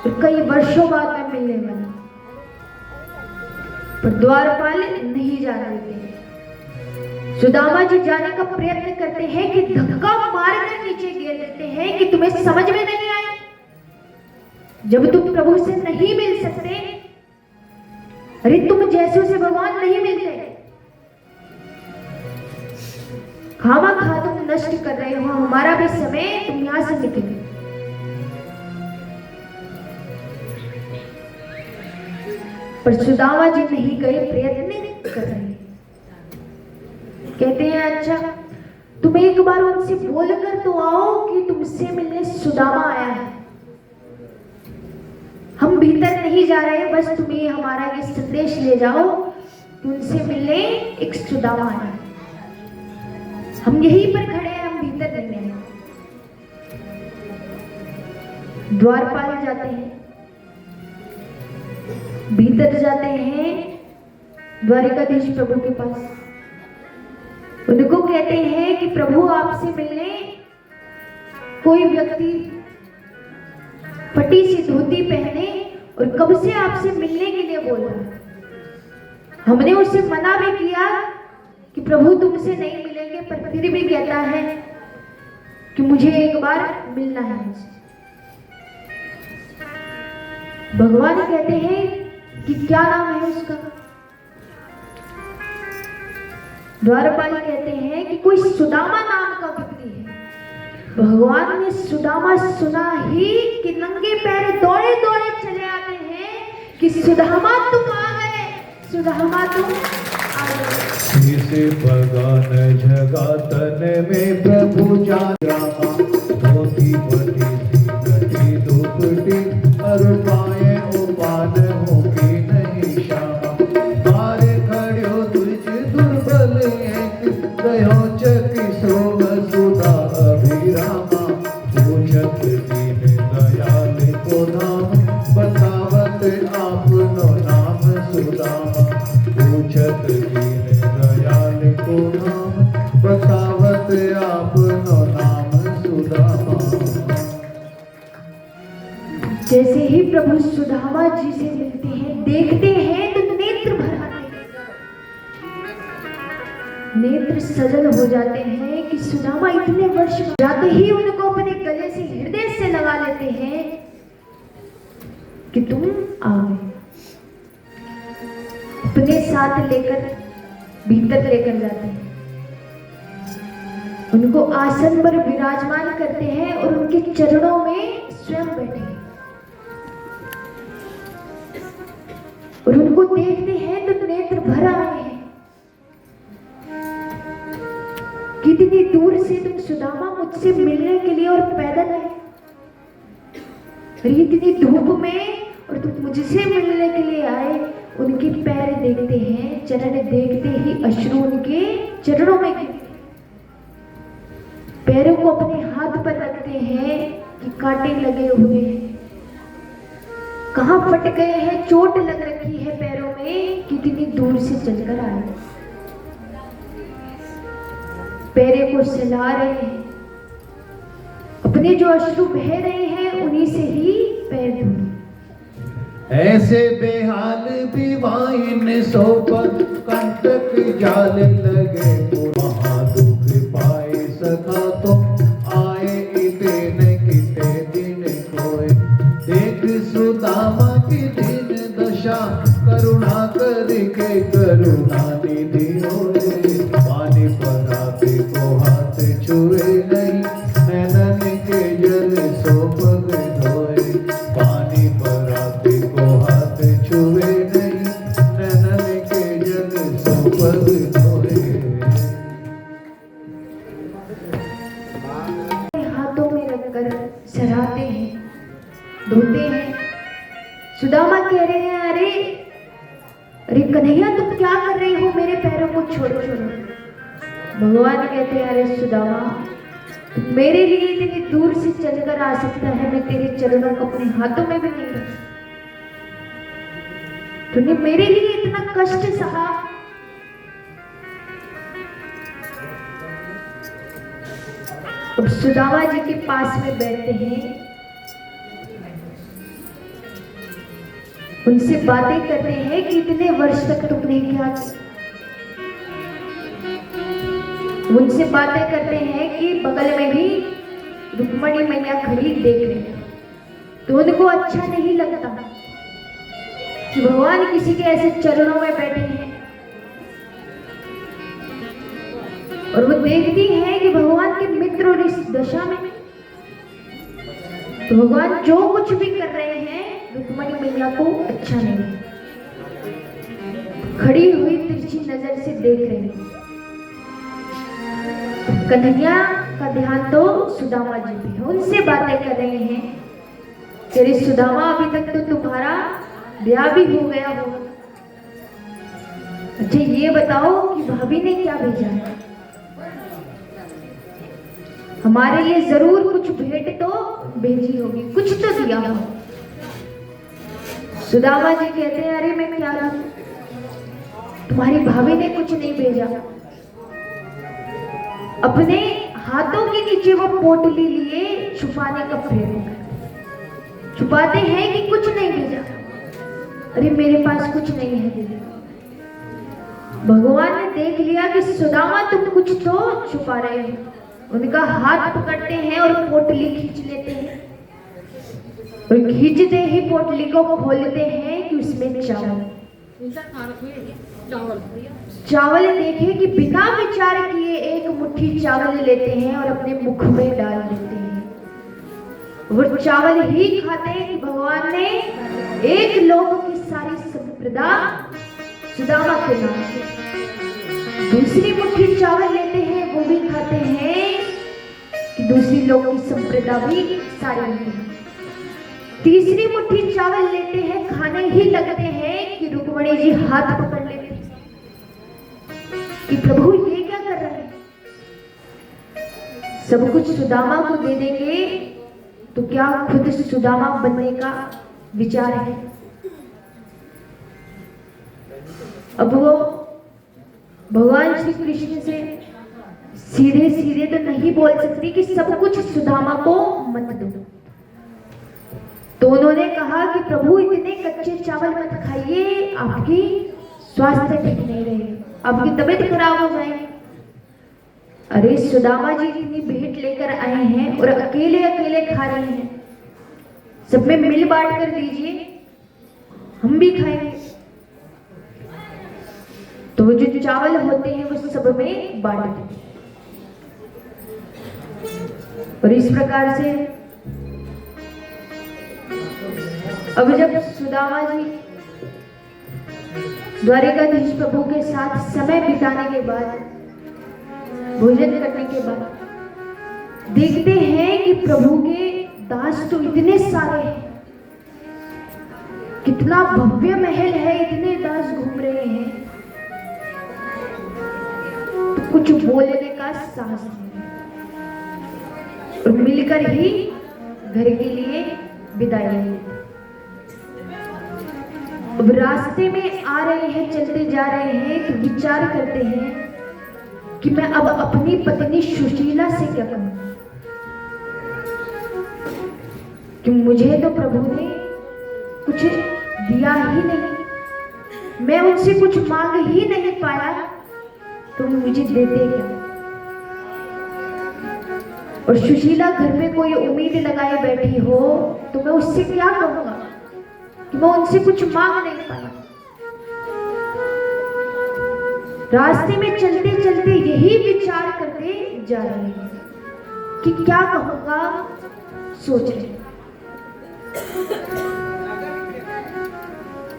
और कई वर्षों बाद मैं मिलने वाला। पर द्वारपाल नहीं जाने देते। सुदामा जी जाने का प्रयत्न करते हैं कि धक्का मारकर नीचे गिर देते हैं कि तुम्हें समझ में नहीं आए, जब तुम प्रभु से नहीं मिल सकते, अरे तुम जैसों से भगवान नहीं मिलते, खामा खा तुम नष्ट कर रहे हो हमारा भी समय, तुम यहां से निकले। पर सुदामा जी नहीं गए, प्रयत्न कर रहे हैं। कहते हैं अच्छा तुम एक बार उनसे बोलकर तो आओ कि तुमसे मिलने सुदामा आया है। हम भीतर नहीं जा रहे, बस तुम्हें हमारा ये संदेश ले जाओ कि उनसे मिलने एक सुदामा आया है। हम यहीं पर खड़े हैं, हम भीतर नहीं आए। द्वारपाल जाते हैं, भीतर जाते हैं द्वारिकाधीश प्रभु के पास। उनको कहते हैं कि प्रभु आपसे मिलने कोई व्यक्ति फटी सी धोती पहने और कब से आपसे मिलने के लिए बोल रहा है। हमने उससे मना भी किया कि प्रभु तुमसे नहीं मिलेंगे, पर फिर भी कहता है कि मुझे एक बार मिलना है मुझसे। भगवान कहते हैं कि क्या नाम है उसका। द्वारपाल कहते हैं कि कोई सुदामा नाम का व्यक्ति है। भगवान ने सुदामा सुना ही कि नंगे पैर दौड़े दौड़े चले आते हैं कि सुदामा तुम आ गए, सुदामा तुम आ गए। इसे भगवान जगातन में प्रभु जाना, धोती बड़ी सी नटी दुपटी, और पाए उपान होगी नहीं श्यामा। मारे खड़ो तुझ दुर्बल एक, गयो चकी सोम सुधा अभिरामा। पूछत दीन दयाल को नाम, बतावत आपनो नाम सुदामा। पूछत दीन दयाल को नाम, बतावत आपनो नाम सुदामा। जैसे ही प्रभु सुदामा जी से मिलते हैं, देखते हैं तो नेत्र भर आते हैं, नेत्र सजल हो जाते हैं कि सुदामा इतने वर्ष जाते ही उनको अपने गले से हृदय से लगा लेते हैं कि तुम आ गए। अपने साथ लेकर भीतर लेकर जाते हैं, उनको आसन पर विराजमान करते हैं और उनके चरणों में स्वयं बैठे हैं। और उनको देखते हैं तो नेत्र भर आए हैं। कितनी दूर से तुम सुदामा मुझसे मिलने के लिए और पैदल है, इतनी धूप में, और तुम मुझसे मिलने के लिए आए। उनके पैर देखते हैं, चरण देखते ही अश्रु उनके चरणों में गिरते। पैरों को अपने हाथ पर रखते हैं कि कांटे लगे हुए हैं, कहां फट गए हैं, चोट लग रखी है पैरों में, कितनी दूर से चलकर आए। पैरे को सहला रहे हैं, अपने जो अश्रु बह रहे हैं उन्हीं से ही पैर धोए। ऐसे बेहाल विवाइन सोपत, कंटक जाल लगे महादुख पाए सखा तो आए इतने न किते दिन खोए। देख सुदामा की दीन दशा, करुणा करके करुणा निधि होए। पानी पराते को हाथ छुए नहीं, नैनन के जल सो पग धोए। पानी पराते को हाथ छुए नहीं, नैनन के जल सो पग धोए। हाथों में रखकर सराहते हैं, धोते हैं। सुदामा कह रहे हैं अरे अरे कन्हैया तुम क्या कर रही हो, मेरे पैरों को छोड़ो छोड़ो। भगवान कहते हैं अरे सुदामा, तुम मेरे लिए इतनी दूर से चलकर आ सकता है, मैं तेरे चरणों को अपने हाथों में भी नहीं रख सकता। तूने मेरे लिए इतना कष्ट सहा, अब सुदामा जी के पास में बैठते हैं, उनसे बातें करते हैं कि इतने वर्ष तक तुमने क्या किया। उनसे बातें करते हैं कि बगल में ही रुक्मणी मैया खड़ी देख रहे हैं, तो उनको अच्छा नहीं लगता कि भगवान किसी के ऐसे चरणों में बैठे हैं। और वो देखती है कि भगवान के मित्र और इस दशा में, तो भगवान जो कुछ भी कर रहे हैं रुक्मणी मैया को अच्छा नहीं, खड़ी हुई तिरछी नजर से देख रहे हैं। कन्हैया का ध्यान तो सुदामा जी पे है, उनसे बातें कर रहे हैं। तेरे सुदामा, अभी तक तो तुम्हारा ब्याह भी हो गया होगा, अच्छा ये बताओ कि भाभी ने क्या भेजा है, हमारे लिए जरूर कुछ भेंट तो भेजी होगी, कुछ तो दिया हो। सुदामा जी कहते हैं अरे मैं क्या करूं, तुम्हारी भाभी ने कुछ नहीं भेजा। अपने हाथों के नीचे वो पोटली लिए छुपाने का प्रयत्न करते, छुपाते हैं कि कुछ नहीं भेजा। अरे मेरे पास कुछ नहीं है दीदी। भगवान ने देख लिया कि सुदामा तुम कुछ तो छुपा रहे हो, उनका हाथ पकड़ते हैं और पोटली खींच लेते हैं, और खींचते ही पोटली को खोलते हैं कि उसमें चावल देखे कि बिना विचार किए एक मुट्ठी चावल लेते हैं और अपने मुख में डाल देते हैं। वो चावल ही खाते हैं कि भगवान ने एक लोक की सारी संपदा सुदामा के नाम से। दूसरी मुट्ठी चावल लेते हैं, वो भी खाते हैं कि दूसरी लोक की संपदा भी सारी होती है। तीसरी मुट्ठी चावल लेते हैं, खाने ही लगते हैं कि रुक्मणी जी हाथ पकड़ लेते हैं कि प्रभु ये क्या कर रहे हैं, सब कुछ सुदामा को दे देंगे तो क्या खुद सुदामा बनने का विचार है। अब वो भगवान श्री कृष्ण से सीधे सीधे तो नहीं बोल सकती कि सब कुछ सुदामा को मत दो, तो उन्होंने कहा कि प्रभु इतने कच्चे चावल मत खाइए, आपकी स्वास्थ्य ठीक नहीं रहेगी, आपकी तबीयत खराब हो जाएगी। अरे सुदामा जी इतनी भेंट लेकर आए हैं और अकेले अकेले खा रहे हैं, सब में मिल बांट कर दीजिए, हम भी खाएंगे। तो वो जो चावल होते हैं वो सब में बांट देते, और इस प्रकार से अब जब सुदामा जी द्वारिकाधीश प्रभु के साथ समय बिताने के बाद, भोजन करने के बाद देखते हैं कि प्रभु के दास तो इतने सारे हैं, कितना भव्य महल है, इतने दास घूम रहे हैं, तो कुछ बोलने का साहस नहीं, और मिलकर ही घर के लिए विदाई लेते। अब रास्ते में आ रहे हैं, चलते जा रहे हैं, तो विचार करते हैं कि मैं अब अपनी पत्नी सुशीला से क्या कहूं, कि मुझे तो प्रभु ने कुछ दिया ही नहीं, मैं उनसे कुछ मांग ही नहीं पाया, तो मुझे देते क्या। और सुशीला घर में कोई उम्मीद लगाए बैठी हो तो मैं उससे क्या कहूंगा कि मैं उनसे कुछ मांग नहीं पाया। रास्ते में चलते चलते यही विचार करते जा रहे हैं कि क्या कहूंगा, सोच रहे।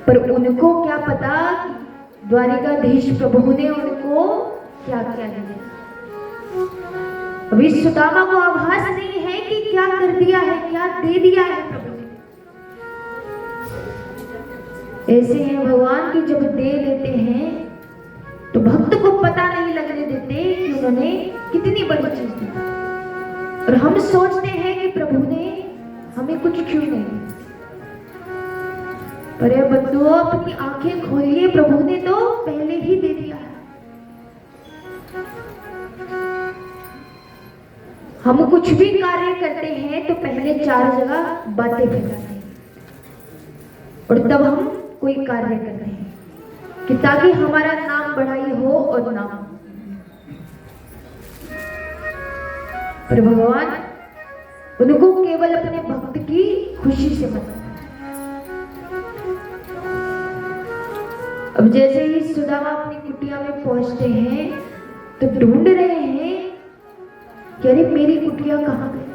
पर उनको क्या पता द्वारिकाधीश प्रभु ने उनको क्या क्या दिया। अभी सुदामा को आभास नहीं है कि क्या कर दिया है, क्या दे दिया है प्रभु ने। ऐसे हैं भगवान की जब दे देते हैं तो भक्त को पता नहीं लगने देते कि उन्होंने कितनी बड़ी चीज दी। और हम सोचते हैं कि प्रभु ने हमें कुछ क्यों नहीं दिया। पर ये बंधुओं, अपनी आंखें खोलिए, प्रभु ने तो पहले ही दे दिया है। हम कुछ भी कार्य करते हैं तो पहले 4 जगह बातें फैलाते हैं और तब हम कोई कार्य करते हैं कि ताकि हमारा नाम बढ़ाई हो और नाम। पर भगवान उनको केवल अपने भक्त की खुशी से मतलब। अब जैसे ही सुदामा अपनी कुटिया में पहुंचते हैं तो ढूंढ रहे हैं कि अरे मेरी कुटिया कहाँ गई।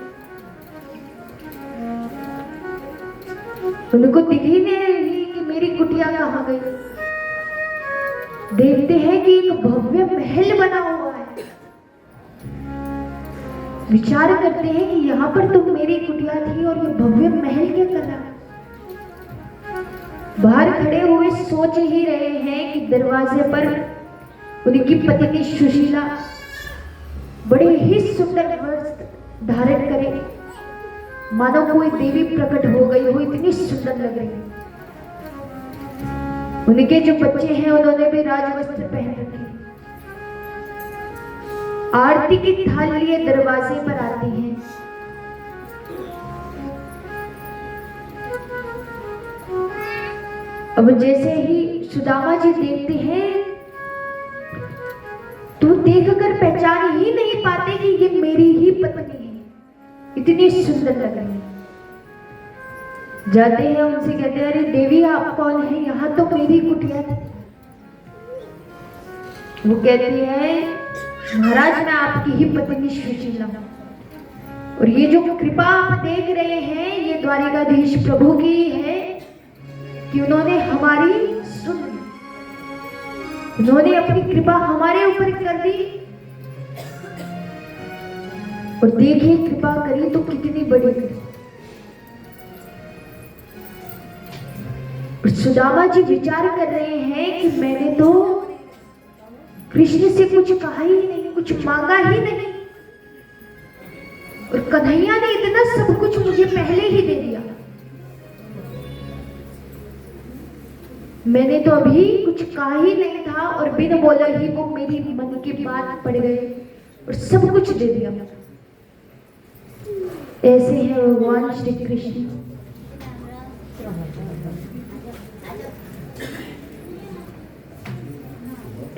उनको दिख ही नहीं रही कि मेरी कुटिया कहाँ गई। देखते हैं कि एक भव्य महल बना हुआ है। विचार करते हैं कि यहाँ पर तो मेरी कुटिया थी और ये भव्य महल क्या कर रहा है। बाहर खड़े हुए सोच ही रहे हैं कि दरवाजे पर उनकी पत्नी सुशीला बड़े ही सुंदर वस्त्र धारण करे, मानो कोई देवी प्रकट हो गई हो, इतनी सुंदर लग रही है। उनके जो बच्चे हैं उन्होंने भी राजवस्त्र पहन रखे। आरती की थाल लिए दरवाजे पर आती हैं। अब जैसे ही सुदामा जी देखते हैं तो देखकर पहचान ही नहीं पाते कि ये मेरी ही पत्नी है, इतनी सुंदर लग रही है। जाते हैं उनसे कहते हैं अरे देवी आप कौन है, यहाँ तो मेरी कुटिया थी। वो कहती है महाराज मैं आपकी ही पत्नी सुशीला हूं और ये जो कृपा आप देख रहे हैं ये द्वारिकाधीश प्रभु की है कि उन्होंने हमारी सुन ली, उन्होंने अपनी कृपा हमारे ऊपर कर दी। और देखिए कृपा करी तो कितनी बड़ी करी। और सुदामा जी विचार कर रहे हैं कि मैंने तो कृष्ण से कुछ कहा ही नहीं, कुछ मांगा ही नहीं और कन्हैया ने इतना सब कुछ मुझे पहले ही दे दिया। मैंने तो अभी कुछ कहा ही नहीं था और बिन बोला ही वो मेरी मन की बात पड़ गई और सब कुछ दे दिया। ऐसे है भगवान श्री कृष्ण।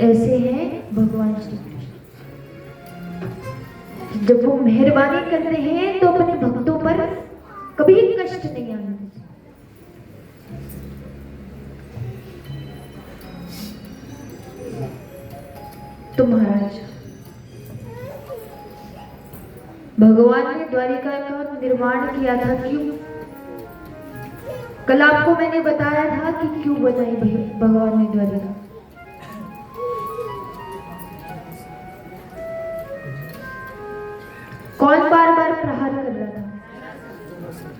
ऐसे हैं भगवान श्री कृष्ण। जब वो मेहरबानी करते हैं तो अपने भक्तों पर कभी कष्ट नहीं आने देते। तो महाराज भगवान ने द्वारिका का निर्माण किया था क्यों? कल आपको मैंने बताया था कि क्यों बनाई भगवान ने द्वारिका। कौन बार बार प्रहार कर रहा था?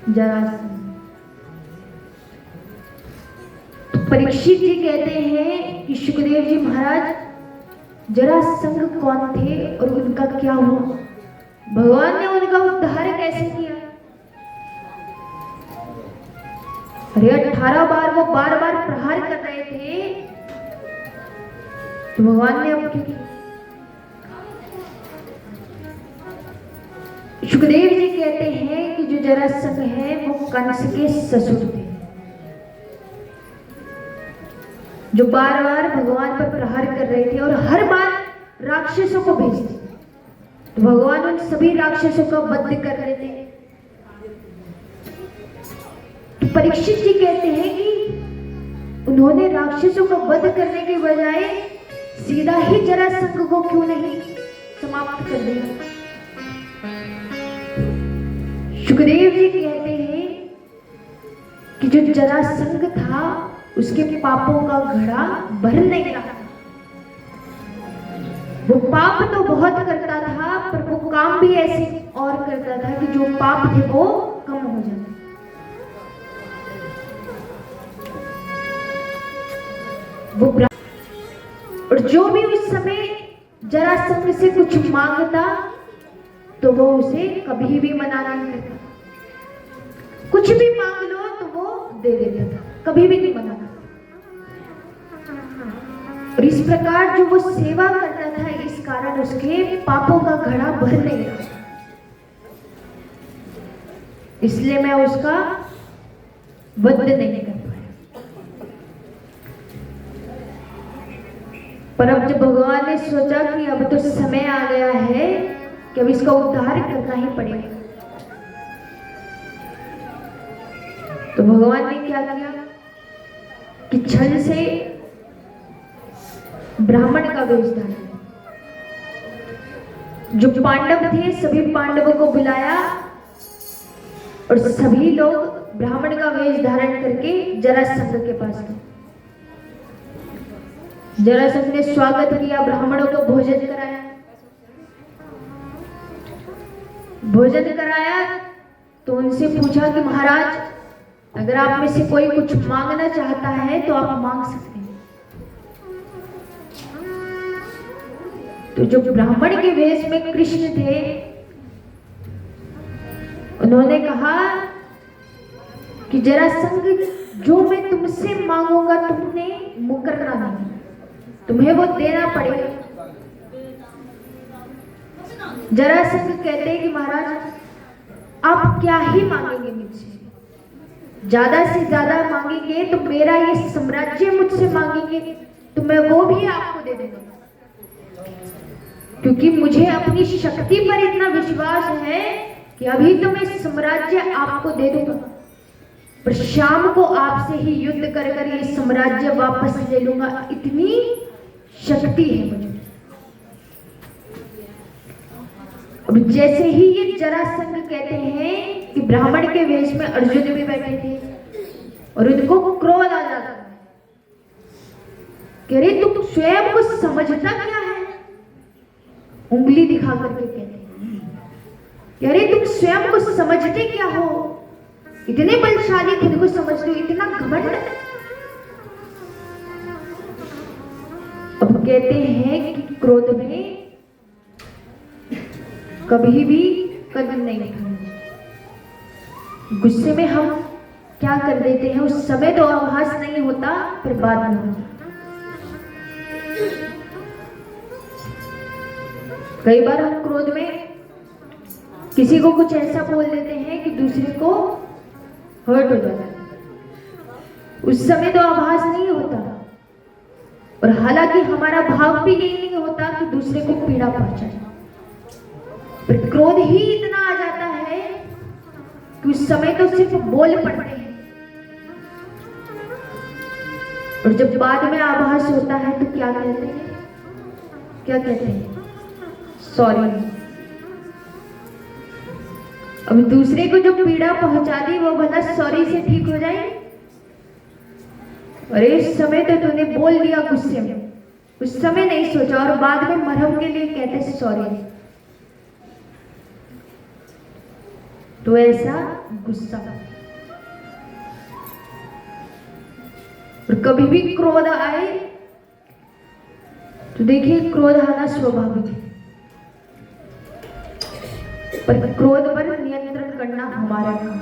जरासंध। तो परीक्षित जी कहते हैं कि सुखदेव जी महाराज जरासंध कौन थे और उनका क्या हुआ? भगवान ने उनका उद्धार कैसे किया? अरे 18 बार वो बार बार प्रहार कर रहे थे तो भगवान ने अब क्या किया? सुखदेव जी कहते हैं कि जो जरासंध है वो कंस के ससुर थे, जो बार बार भगवान पर प्रहार कर रहे थे और हर बार राक्षसों को भेजते। तो भगवान उन सभी राक्षसों का वध कर रहे थे। तो परीक्षित जी कहते हैं कि उन्होंने राक्षसों का वध करने के बजाय सीधा ही जरासंध को क्यों नहीं समाप्त कर दिया? सुखदेव जी कहते हैं कि जो जरासंध था उसके पापों का घड़ा भर नहीं रहा। वो पाप तो बहुत करता था पर वो काम भी ऐसे और करता था कि जो पाप थे वो कम हो जाते। वो और जो भी उस समय जरासंध से कुछ मांगता तो वो उसे कभी भी मना नहीं करता। कुछ भी मांग लो तो वो दे देता था, कभी भी नहीं मना करता। और इस प्रकार जो वो सेवा करता था, इस कारण उसके पापों का घड़ा भर नहीं रहा। इसलिए मैं उसका वध नहीं कर पाया। पर अब जब भगवान ने सोचा कि अब तो समय आ गया है कि अब इसका उद्धार करना ही पड़ेगा, तो भगवान ने क्या किया कि छल से ब्राह्मण का वेश धारण, जो पांडव थे सभी पांडवों को बुलाया और सभी लोग ब्राह्मण का वेश धारण करके जरासंध के पास गए। जरासंध ने स्वागत किया, ब्राह्मणों को भोजन कराया। भोजन कराया तो उनसे पूछा कि महाराज, अगर आप में से कोई कुछ मांगना चाहता है तो आप मांग सकते हैं। तो जो ब्राह्मण के वेश में कृष्ण थे, उन्होंने कहा कि जरासंध, जो मैं तुमसे मांगूंगा तुमने मुकरना नहीं, तुम्हें वो देना पड़ेगा। जरासंध कहते हैं कि महाराज, आप क्या ही मांगेंगे मुझसे, ज्यादा से ज्यादा मांगेंगे तो मेरा ये साम्राज्य मुझसे मांगेंगे तो मैं वो भी आपको दे दूंगा, क्योंकि मुझे अपनी शक्ति पर इतना विश्वास है कि अभी तो मैं साम्राज्य आपको दे दूंगा, पर शाम को आपसे ही युद्ध कर कर ये साम्राज्य वापस ले लूंगा, इतनी शक्ति है मुझे। अब जैसे ही ये जरासंध कहते हैं कि ब्राह्मण के वेश में अर्जुन भी बैठे थे और उनको क्रोध आ जाता है कि अरे तुम स्वयं को समझता क्या है, उंगली दिखा करके कहते हैं कि अरे तुम स्वयं को समझते क्या हो, इतने बलशाली खुद को समझते हो, इतना घमंड। अब कहते हैं कि क्रोध में कभी भी कदम नहीं उठाना। गुस्से में हम क्या कर देते हैं, उस समय तो आभास नहीं होता पर बाद में होता। कई बार हम क्रोध में किसी को कुछ ऐसा बोल देते हैं कि दूसरे को हर्ट हो जाता है, उस समय तो आभास नहीं होता, और हालांकि हमारा भाव भी यही नहीं होता कि दूसरे को पीड़ा पहुंचाए, पर क्रोध ही इतना आ जाता है कि उस समय तो सिर्फ बोल पड़ते हैं, और जब बाद में आभास होता है तो क्या कहते हैं, क्या कहते हैं, सॉरी। अब दूसरे को जो पीड़ा पहुंचा दी वो भला सॉरी से ठीक हो जाए? अरे इस समय तो तूने बोल दिया गुस्से में, उस समय नहीं सोचा, और बाद में मरहम के लिए कहते सॉरी। तो ऐसा गुस्सा, और कभी भी क्रोध आए तो देखिए क्रोध आना स्वाभाविक है, पर क्रोध पर नियंत्रण करना हमारा काम।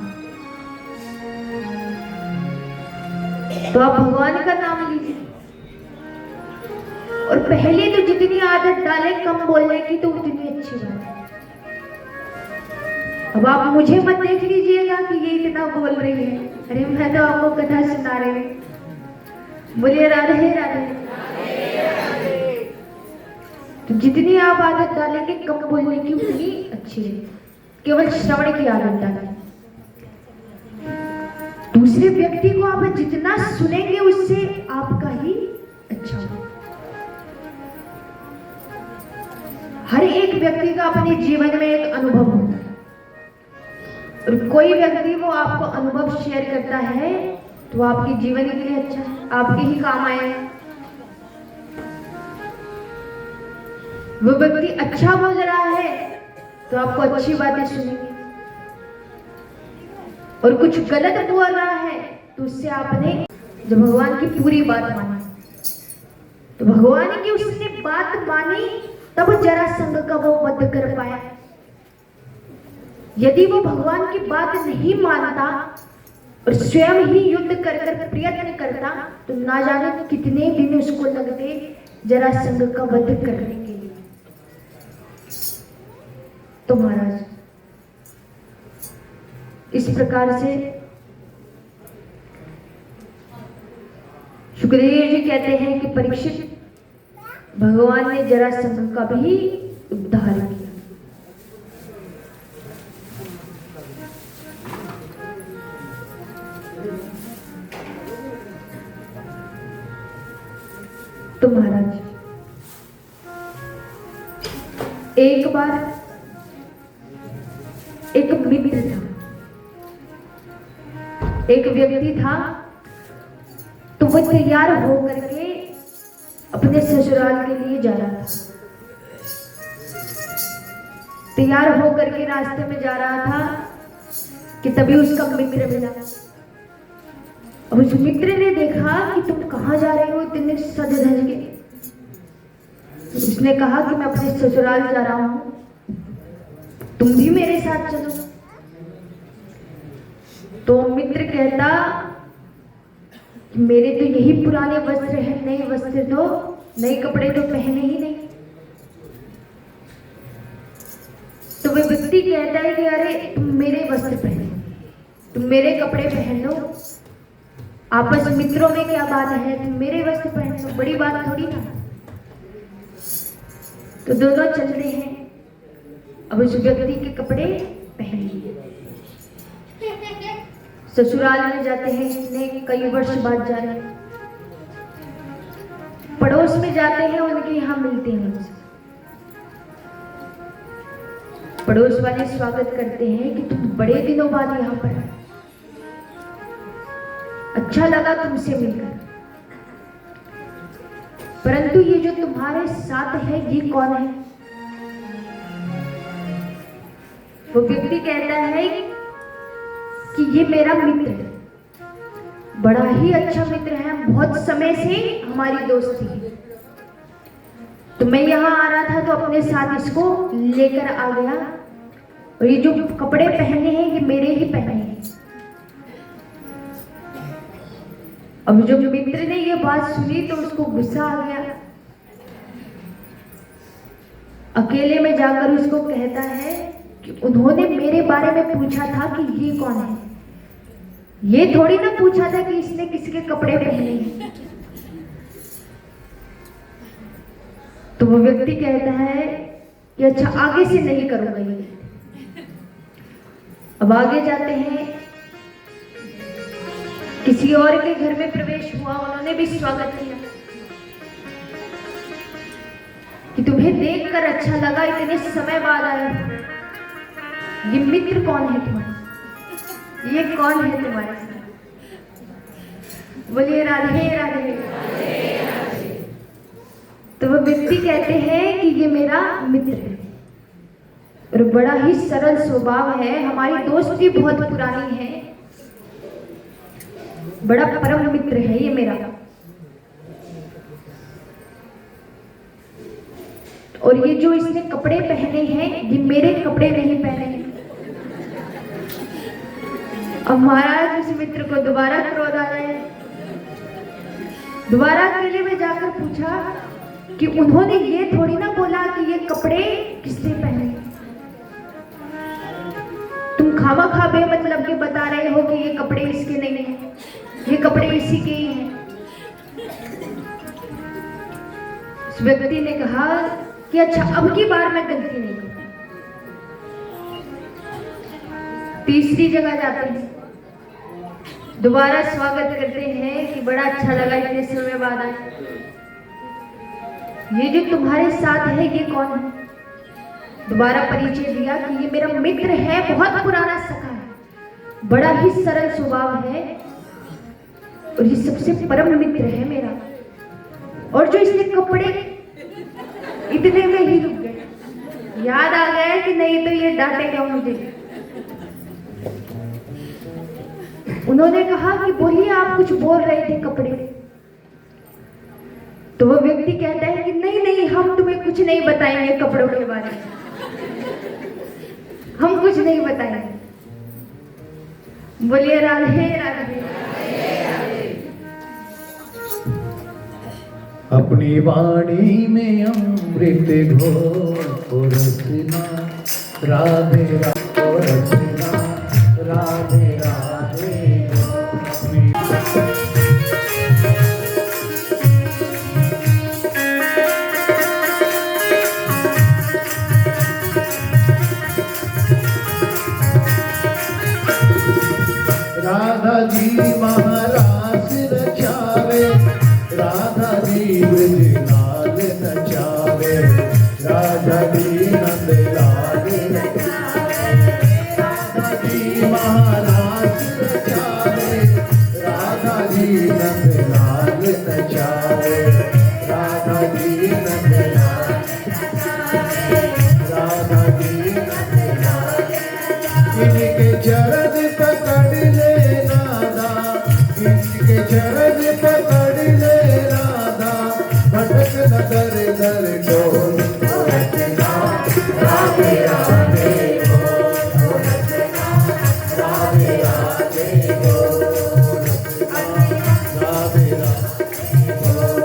तो आप भगवान का नाम लीजिए, और पहले तो जितनी आदत डालें कम बोलने की तो उतनी अच्छी बात है। अब आप मुझे मत देख लीजिएगा कि ये इतना बोल रही है, अरे मैं तो आपको कथा सुना रही हूँ। बोलिए राधे राधे। तो जितनी आप आदत डालेंगे कम बोलने की उतनी अच्छी है, केवल श्रवण की आदत डालें। दूसरे व्यक्ति को आप जितना सुनेंगे उससे आपका ही अच्छा होगा। हर एक व्यक्ति का अपने जीवन में एक अनुभव होता है, और कोई व्यक्ति वो आपको अनुभव शेयर करता है तो आपके जीवन के लिए अच्छा है, आपके ही काम आएगा। वो व्यक्ति अच्छा बोल रहा है तो आपको अच्छी बातें सुनेंगे, और कुछ गलत बोल रहा है तो उससे आपने जो भगवान की पूरी बात मानी। तो भगवान की उसने बात मानी, तब जरासंध का वो वध कर पाया। यदि वो भगवान की बात नहीं मानता और स्वयं ही युद्ध कर कर प्रयत्न करता, तो ना जाने कितने दिन उसको लगते जरासंध का वध करने के लिए। तो महाराज इस प्रकार से सुखदेव जी कहते हैं कि परीक्षित, भगवान ने जरासंध का भी उद्धार किया। तो महाराज एक बार एक मित्र था, एक व्यक्ति था, तो वह तैयार होकर के अपने ससुराल के लिए जा रहा था। तैयार होकर के रास्ते में जा रहा था कि तभी उसका मित्र मिला। अब उस मित्र ने देखा कि तुम कहाँ जा रहे हो इतने सज धज के। उसने कहा कि मैं अपने ससुराल जा रहा हूं, तुम भी मेरे साथ चलो। तो मित्र कहता, मेरे तो यही पुराने वस्त्र हैं, नए वस्त्र तो नए कपड़े तो पहने ही नहीं। तो वह व्यक्ति कहता है कि अरे तुम मेरे वस्त्र पहनो, तुम मेरे कपड़े पहन लो, आपस मित्रों में क्या बात है, तुम मेरे वस्त्र पहन लो, बड़ी बात थोड़ी ना। तो दोनों चल रहे हैं। अब उस व्यक्ति के कपड़े पहन लिए, ससुराल में जाते हैं। इतने कई वर्ष बाद जा रहे हैं, पड़ोस में जाते हैं, उनके यहाँ मिलते हैं उनसे। पड़ोस वाले स्वागत करते हैं कि तुम बड़े दिनों बाद यहाँ पर आए, अच्छा लगा तुमसे मिलकर, परंतु ये जो तुम्हारे साथ है ये कौन है? वो व्यक्ति कहता है कि ये मेरा मित्र है, बड़ा ही अच्छा मित्र है, बहुत समय से हमारी दोस्ती है। तो मैं यहाँ आ रहा था तो अपने साथ इसको लेकर आ गया, और ये जो कपड़े पहने हैं ये मेरे ही पहने हैं। अब जो मित्र ने ये बात सुनी तो उसको गुस्सा आ गया। अकेले में जाकर उसको कहता है कि उन्होंने मेरे बारे में पूछा था कि ये कौन है, ये थोड़ी ना पूछा था कि इसने किसके कपड़े पहने हैं। तो वो व्यक्ति कहता है कि अच्छा आगे से नहीं करूंगा ये। अब आगे जाते हैं, किसी और के घर में प्रवेश हुआ, उन्होंने भी स्वागत किया कि तुम्हें देखकर अच्छा लगा, इतने समय बाद आए। ये मित्र कौन है तुम्हारा, ये कौन है तुम्हारे साथ? बोलिए राधे राधे। तो वह व्यक्ति कहते हैं कि ये मेरा मित्र है और बड़ा ही सरल स्वभाव है, हमारी दोस्ती बहुत पुरानी है, बड़ा परम मित्र है ये मेरा। और ये जो इसने कपड़े पहने हैं ये मेरे कपड़े नहीं पहने हैं। अब महाराज उस मित्र को दोबारा क्रोध आ गया, दोबारा अकेले में जाकर पूछा कि उन्होंने ये थोड़ी ना बोला कि ये कपड़े किसने पहने, तुम खामखा बेमतलब के बता रहे हो कि ये कपड़े इसके नहीं हैं, ये कपड़े इसी के ही हैं। उस व्यक्ति ने कहा कि अच्छा अब की बार मैं गलती नहीं करूंगा। तीसरी जगह जाते हैं, दोबारा स्वागत करते हैं कि बड़ा अच्छा लगा इतने समय बाद आए। ये जो तुम्हारे साथ है ये कौन है? दोबारा परिचय दिया कि ये मेरा मित्र है, बहुत पुराना सखा है, बड़ा ही सरल स्वभाव है और ये सबसे परम मित्र है मेरा। और जो इसने कपड़े, इतने में ही रुक गए, याद आ गया कि नहीं तो ये डांटेगा मुझे। उन्होंने कहा कि बोलिए आप कुछ बोल रहे थे कपड़े। तो वो व्यक्ति कहता है कि नहीं नहीं, हम तुम्हें कुछ नहीं बताएंगे कपड़ों के बारे में, हम कुछ नहीं बताएंगे। बोलिए राधे राधे। अपनी वाणी में अमृत घोर रसना, राधे राधे रसना, राधे राधे। राधा जी महाराज रचावे, राधा जी ब्रजलाल नचावे, राधा जी नंद लाल नचावे, राधा जी महाराज रचावे, राधा जी नंद लाल नचावे, राधा जी नंद लाल नचावे, राधा जी नंद लाल। इनके चरण पकड़ ले राधा, इनके चरण पकड़ ले राधा, भटक न दर दर डोल रचना, राधे राधे बोल रचना, राधे राधे बोल रचना, राधे राधे बोल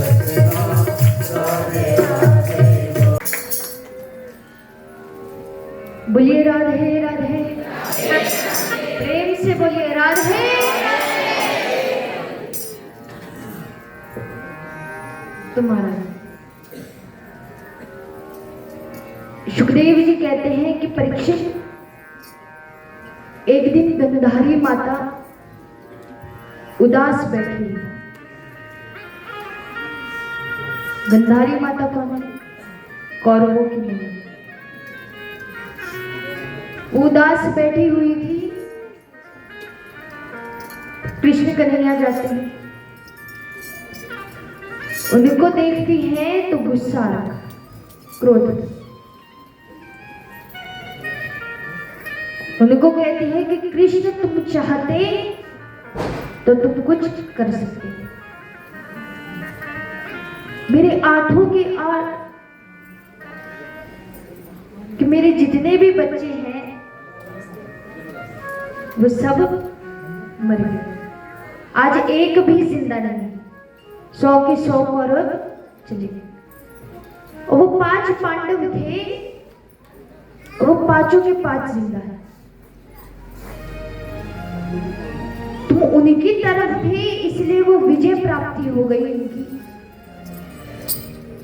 रचना, राधे राधे बोल। बोलिए राधे राधे। प्रेम से बोलिए राधे। तुम्हारा सुखदेव जी कहते हैं कि परीक्षित, एक दिन गंधारी माता उदास बैठी। गंधारी माता कौन है? कौरवों की नहीं, उदास बैठी हुई थी। कृष्ण कन्हैया जाते हैं, उनको देखती हैं तो गुस्सा आ रहा, क्रोध। उनको कहती है कि कृष्ण तुम चाहते तो तुम कुछ कर सकते, मेरे आंखों के आड़ कि मेरे जितने भी बच्चे हैं वो सब मर गए, आज एक भी जिंदा नहीं। 100 के 100 कौरव चले गए। और वो 5 पांडव थे, वो पांचों के 5 जिंदा है। तुम उनकी तरफ थे इसलिए वो विजय प्राप्ति हो गई उनकी।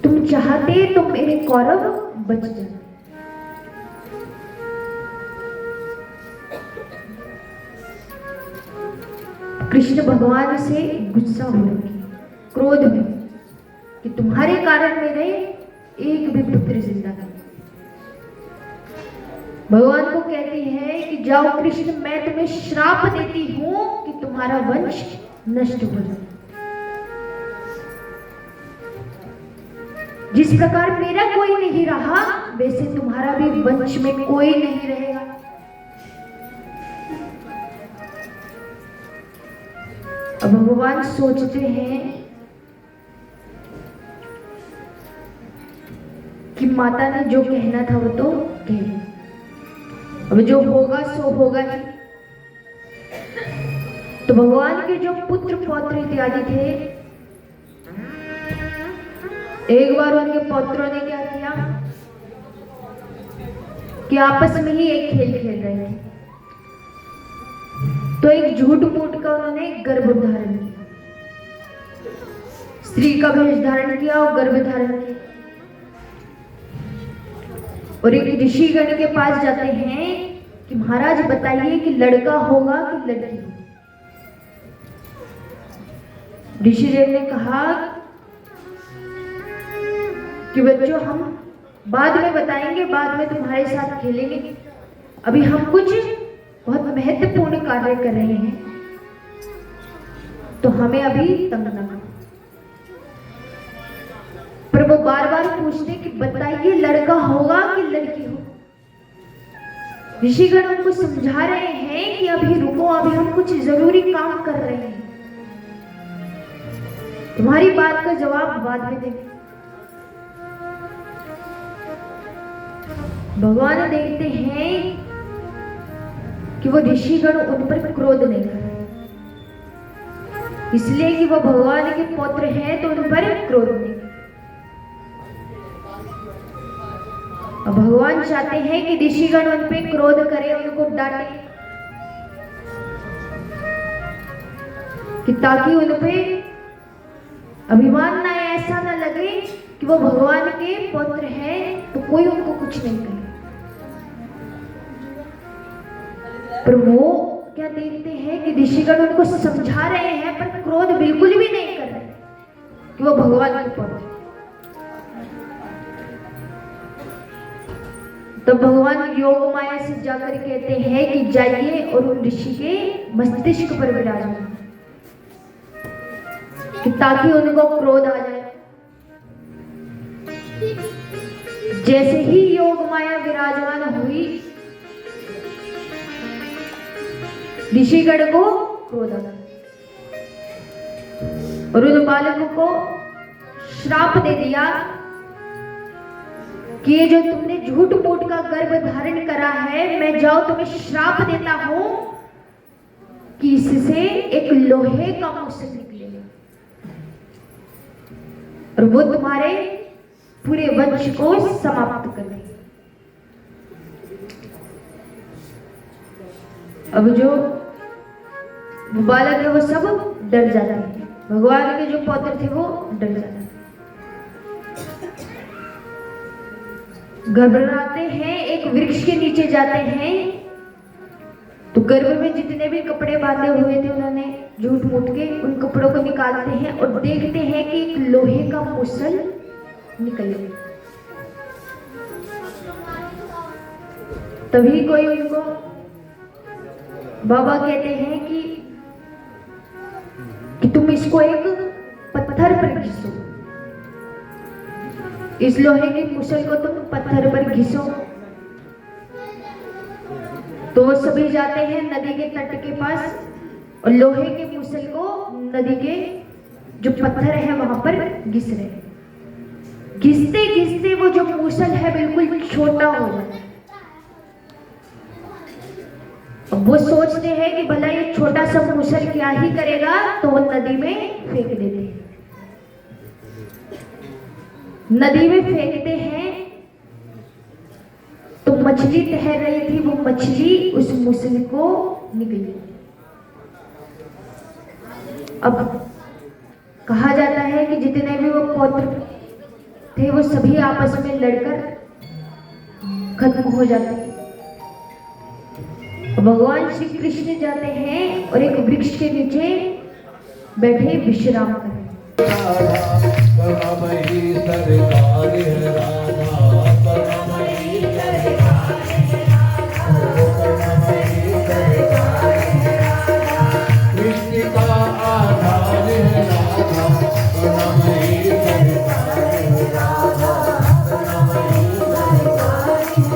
तुम चाहते तो मेरे कौरव बच जाते। कृष्ण भगवान से गुस्सा हो रही, क्रोध में, कि तुम्हारे कारण मेरे एक भी पुत्र जिंदा नहीं। भगवान को कहती है कि जाओ कृष्ण, मैं तुम्हें श्राप देती हूं कि तुम्हारा वंश नष्ट हो जाए। जिस प्रकार मेरा कोई नहीं रहा वैसे तुम्हारा भी वंश में कोई नहीं रहेगा। अब भगवान सोचते हैं कि माता ने जो कहना था वो तो कह दिया, अब जो होगा सो होगा ही। तो भगवान के जो पुत्र पौत्र इत्यादि थे, एक बार उनके पौत्रों ने क्या किया कि आपस में ही एक खेल खेल रहे थे, तो एक झूठ मूठ का उन्होंने गर्भ धारण किया, स्त्री का भेष धारण किया और गर्भ धारण किया। और एक ऋषिगण के पास जाते हैं कि महाराज बताइए कि लड़का होगा कि लड़की होगी। ऋषिदेव ने कहा कि बच्चों हम बाद में बताएंगे, बाद में तुम्हारे साथ खेलेंगे, अभी हम कुछ बहुत महत्वपूर्ण कार्य कर रहे हैं, तो हमें अभी तंग ना करो। पर वो बार बार पूछते कि बताइए लड़का होगा कि लड़की हो। ऋषिगण उनको समझा रहे हैं कि अभी रुको, अभी हम कुछ जरूरी काम कर रहे हैं। तुम्हारी बात का जवाब बाद में देंगे। भगवान देखते हैं कि वो ऋषिगण उन पर क्रोध नहीं कर रहे, इसलिए कि वो भगवान के पुत्र हैं तो उन पर क्रोध नहीं। अब भगवान चाहते हैं कि ऋषिगण उन पर क्रोध करें, उनको डांटे, कि ताकि उन पे अभिमान ना आए, ऐसा ना लगे कि वो भगवान के पुत्र हैं तो कोई उनको कुछ नहीं करे। पर वो क्या देखते हैं कि ऋषिगण उनको समझा रहे हैं पर क्रोध बिल्कुल भी नहीं कर रहे कि वो भगवान के पुत्र। तब भगवान योग माया से जाकर कहते हैं कि जाइए और उन ऋषि के मस्तिष्क पर विराजमान, कि ताकि उनको क्रोध आ जाए। जैसे ही योग माया विराजमान हुई, ऋषिगण को क्रोध आ गया और उन बालकों को श्राप दे दिया कि ये जो तुमने झूठ मूठ का गर्भ धारण करा है, मैं जाओ तुम्हें श्राप देता हूं कि इससे एक लोहे का मूसल निकलेगा और वो तुम्हारे पूरे वंश को समाप्त कर देगा। अब जो बालक है वो सब डर जाते हैं, भगवान के जो पुत्र थे वो डर जाते हैं, घबराते हैं, एक वृक्ष के नीचे जाते हैं। तो गर्भ में जितने भी कपड़े बांधे हुए थे उन्होंने झूठ मूठ के उन कपड़ों को निकालते हैं और देखते हैं कि एक लोहे का मूसल निकल गया। तभी कोई उनको बाबा कहते हैं कि तुम इसको एक पत्थर पर घिसो, इस लोहे के मूसल को तुम पत्थर पर घिसो। तो वो सभी जाते हैं नदी के तट के पास और लोहे के मूसल को नदी के जो पत्थर है वहां पर घिस रहे। घिसते घिसते वो जो मूसल है बिल्कुल छोटा हो जाता है। अब वो सोचते हैं कि भला ये छोटा सा मूसल क्या ही करेगा, तो वो नदी में फेंक देते हैं। नदी में फेंकते हैं तो मछली तैर रही थी, वो मछली उस मूसल को निकली। अब कहा जाता है कि जितने भी वो पौत्र थे वो सभी आपस में लड़कर खत्म हो जाते हैं। भगवान श्री कृष्ण जाते हैं और एक वृक्ष के नीचे बैठे विश्राम करें। करुणामयी सरकार है राधा, करुणामयी सरकार है राधा, करुणामयी सरकार है राधा, सृष्टि का आधार है राधा, करुणामयी सरकार है राधा, करुणामयी सरकार है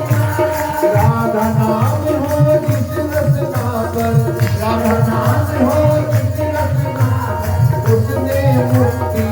राधा। नाम हो जिस रचना पर, राधा नाम हो जिस रचना पर, उसने मुक्ति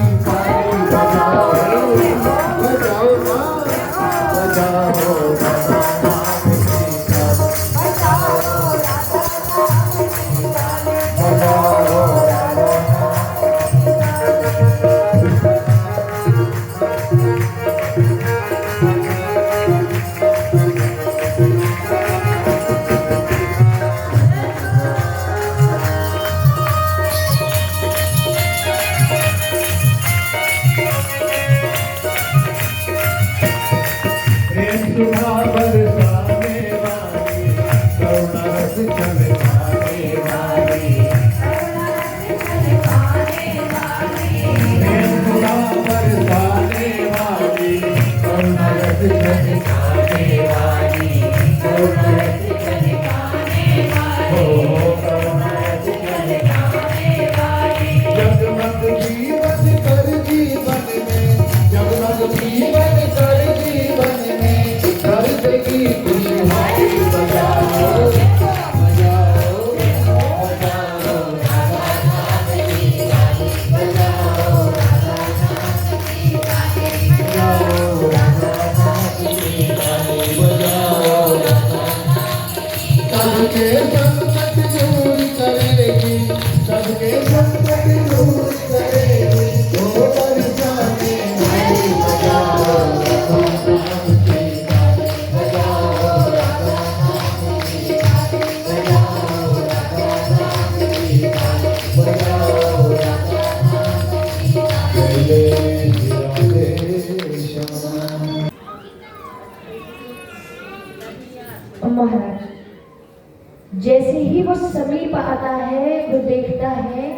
है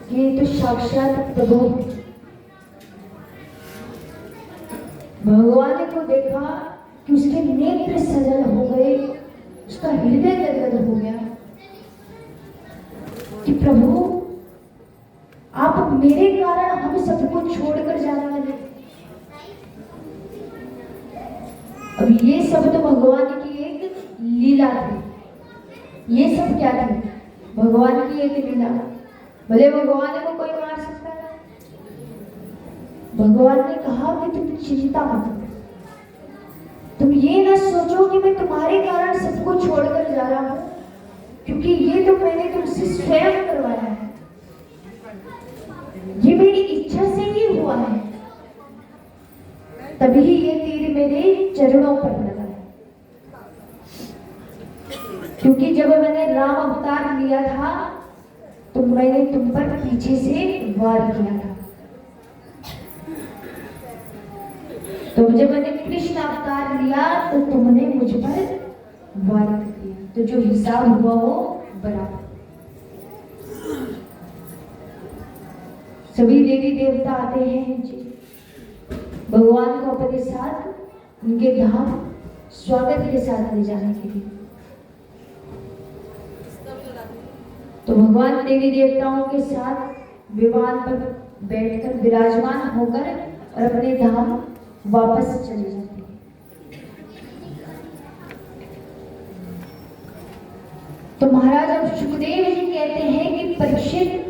कि ये तो साक्षात प्रभु है। भगवान को देखा कि उसके नेत्र सजल हो गए, उसका हृदय गदगद हो गया कि प्रभु आप मेरे कारण हम सबको छोड़कर जाने वाले। अब ये सब तो भगवान की एक लीला थी। ये सब क्या थी? भगवान की एक लीला। भले भगवान को कोई मार सकता है। भगवान ने कहा कि तुम चिंता मत करो, तुम ये ना सोचो कि मैं तुम्हारे कारण सबको छोड़कर जा रहा हूं, क्योंकि ये तो मैंने तुमसे स्वयं करवाया है, ये मेरी इच्छा से ही हुआ है। तभी ये तीर मेरे चरणों पर लगा है, क्योंकि जब मैंने राम अवतार लिया था तो मैंने तुम पर पीछे से वार किया था। तो जब मैंने कृष्ण अवतार लिया तो तुमने मुझ पर वार कर दिया। तो जो हिसाब हुआ वो बराबर। सभी देवी देवता आते हैं नीचे भगवान को अपने साथ उनके धाम स्वागत के साथ ले जाने के लिए। तो भगवान देवी देवताओं के साथ विमान पर बैठकर विराजमान होकर और अपने धाम वापस चले जाते हैं। तो महाराज अब सुखदेव जी कहते हैं कि परीक्षित,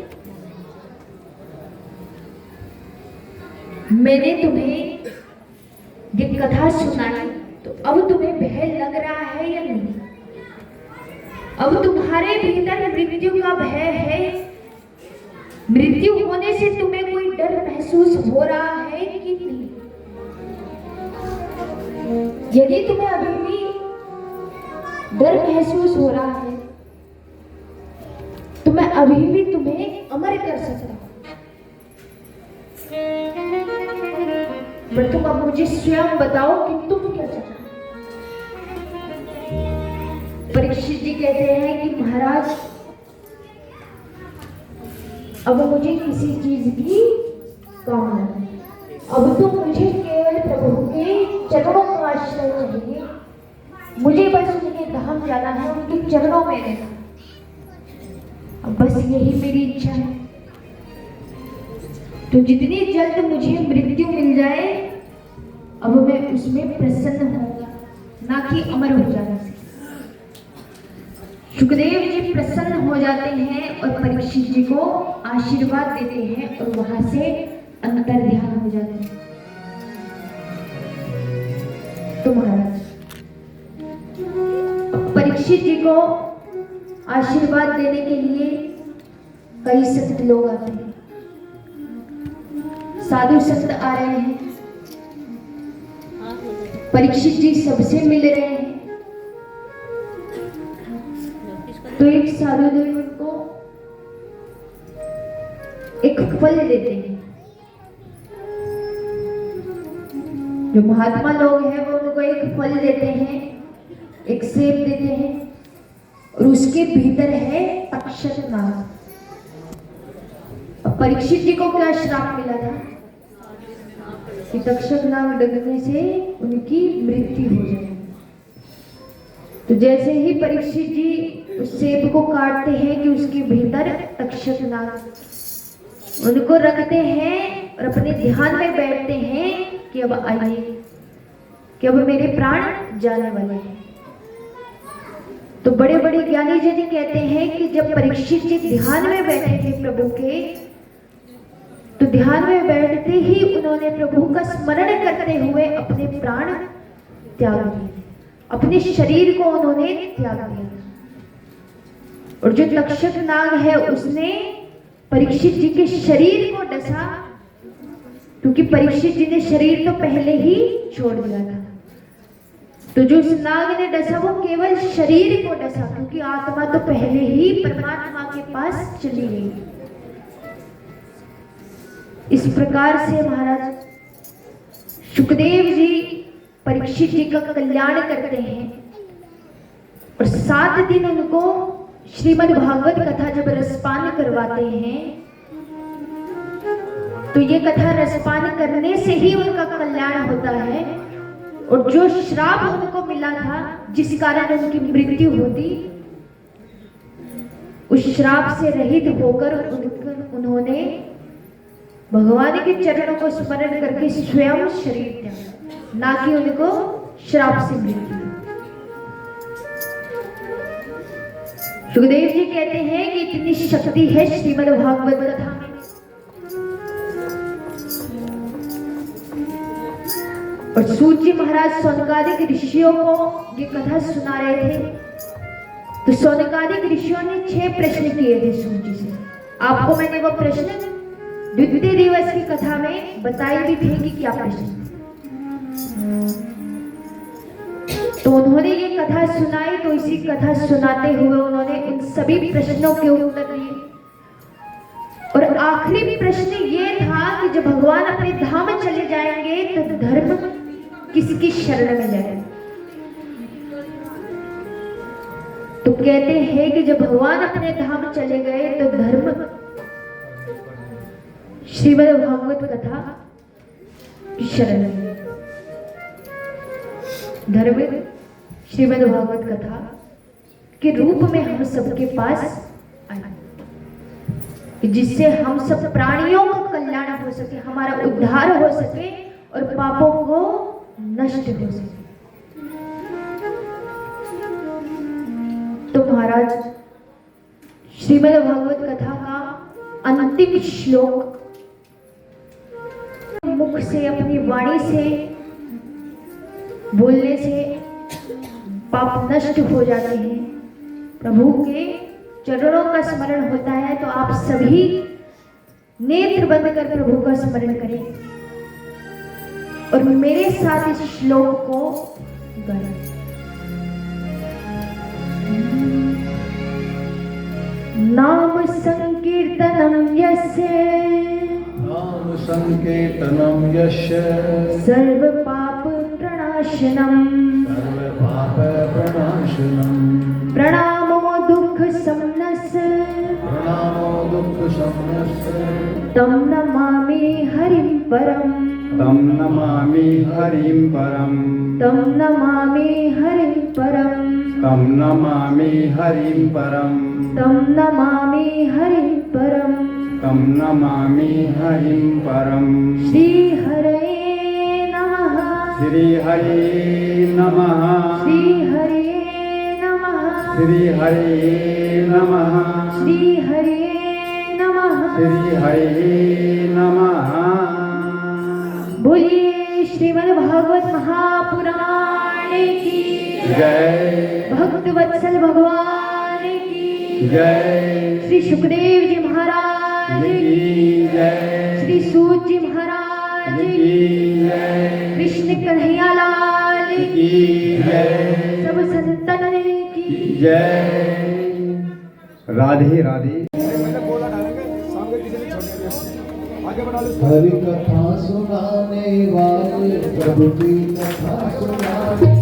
मैंने तुम्हें ये कथा सुनाई तो अब तुम्हें भय लग रहा है या नहीं? अब तुम्हारे भीतर मृत्यु का भय है? मृत्यु होने से तुम्हें कोई डर महसूस हो रहा है कि नहीं? यदि तुम्हें अभी भी डर महसूस हो रहा है तो मैं अभी भी तुम्हें अमर कर सकता हूं, पर तुम अब मुझे स्वयं बताओ कि तुम क्या चाहते हो। परीक्षित जी कहते हैं कि महाराज अब मुझे किसी चीज की कामना नहीं, अब तो मुझे केवल प्रभु के चरणों का आश्रय चाहिए। मुझे बस उनके धाम जाना है, उनके चरणों में रहना, अब बस यही मेरी इच्छा है। तो जितनी जल्द मुझे मृत्यु मिल जाए अब मैं उसमें प्रसन्न होऊंगा, ना कि अमर हो जाने से। सुखदेव जी प्रसन्न हो जाते हैं और परीक्षित जी को आशीर्वाद देते हैं और वहां से अंतर ध्यान हो जाते हैं। तो महाराज परीक्षित जी को आशीर्वाद देने के लिए कई संत लोग आते हैं, साधु संत आ रहे हैं। परीक्षित जी सबसे मिल रहे हैं। तो एक साधु देव उनको एक फल देते हैं। जो महात्मा लोग हैं वो उनको एक फल देते हैं, एक सेब देते हैं और उसके भीतर है तक्षक नाग। अब परीक्षित जी को क्या श्राप मिला था कि तक्षक नाग डसने से उनकी मृत्यु हो जाए। तो जैसे ही परीक्षित जी उस सेब को काटते हैं कि उसके भीतर तक्षक नाग उनको रखते हैं और अपने ध्यान में बैठते हैं कि अब आइए, कि अब मेरे प्राण जाने वाले हैं। तो बड़े बड़े ज्ञानी जी कहते हैं कि जब परीक्षित जी ध्यान में बैठे थे प्रभु के, तो ध्यान में बैठते ही उन्होंने प्रभु का स्मरण करते हुए अपने प्राण त्याग दिए, अपने शरीर को उन्होंने त्याग दिया। और जो तक्षक नाग है उसने परीक्षित जी के शरीर को डसा, क्योंकि परीक्षित जी ने शरीर तो पहले ही छोड़ दिया था। तो जो उस नाग ने डसा वो केवल शरीर को डसा, क्योंकि आत्मा तो पहले ही परमात्मा के पास चली गई। इस प्रकार से महाराज सुखदेव जी परीक्षित जी का कल्याण करते हैं और 7 दिन उनको श्रीमद् भागवत कथा जब रसपान करवाते हैं तो ये कथा रसपान करने से ही उनका कल्याण होता है। और जो श्राप उनको मिला था जिस कारण उनकी मृत्यु होती, उस श्राप से रहित होकर उन्होंने भगवान के चरणों को स्मरण करके स्वयं शरीर त्यागा, ना कि उनको श्राप से मृत्यु। सुखदेव जी कहते हैं कि इतनी शक्ति है श्रीमद् भागवत कथा में। और सूत जी महाराज सौनकादिक ऋषियों को ये कथा सुना रहे थे, तो सौनकादिक ऋषियों ने 6 प्रश्न किए थे सूत जी से। आपको मैंने वो प्रश्न द्वितीय दिवस की कथा में बताए भी थे कि क्या प्रश्न। तो उन्होंने ये कथा सुनाई, तो इसी कथा सुनाते हुए उन्होंने इन सभी प्रश्नों के उत्तर दिए। और आखिरी प्रश्न ये था कि जब भगवान अपने धाम चले जाएंगे तो धर्म किसकी शरण में जाएगा। तो कहते हैं कि जब भगवान अपने धाम चले गए तो धर्म श्रीमद् भागवत कथा शरण में, धर्म श्रीमद् भागवत कथा के रूप में हम सबके पास आए, जिससे हम सब प्राणियों का कल्याण हो सके, हमारा उद्धार हो सके और पापों को नष्ट हो सके। तो महाराज श्रीमद् भागवत कथा का अंतिम श्लोक मुख से, अपनी वाणी से बोलने से पाप नष्ट हो जाते हैं। प्रभु के चरणों का स्मरण होता है, तो आप सभी नेत्र बंद कर प्रभु का स्मरण करें और मेरे साथ इस श्लोक को गाएं। नाम संकीर्तनम यस्य, नाम संकीर्तनम यस्य सर्व पाप प्रणाशनम, सर्व पाप प्रणाशनम, प्रणामो दुख समनस, प्रणामो दुख समनस, तम नमामि हरिं परम, तम नमामि हरिं परम, तम नमामि हरिं परम, तम नमामि हरिं परम, तम नमामि हरिं परम। तम नमामि हरिं परम। श्री हरे नमः, श्री हरे नमः, श्री हरे नमः, श्री हरे नमः, श्री हरे नमः, श्री हरे नमः। बोलिए श्रीमद् भागवत महापुराण की जय, भक्त वत्सल भगवान की जय, श्री सुखदेव जी महाराज की जय, श्री सूत जी महाराज की जय, कृष्ण कन्हैया लाल की जय, सब संतन की जय। राधे राधे। हरि कथा सुनाने वाले, प्रभु की कथा सुनाने वाले,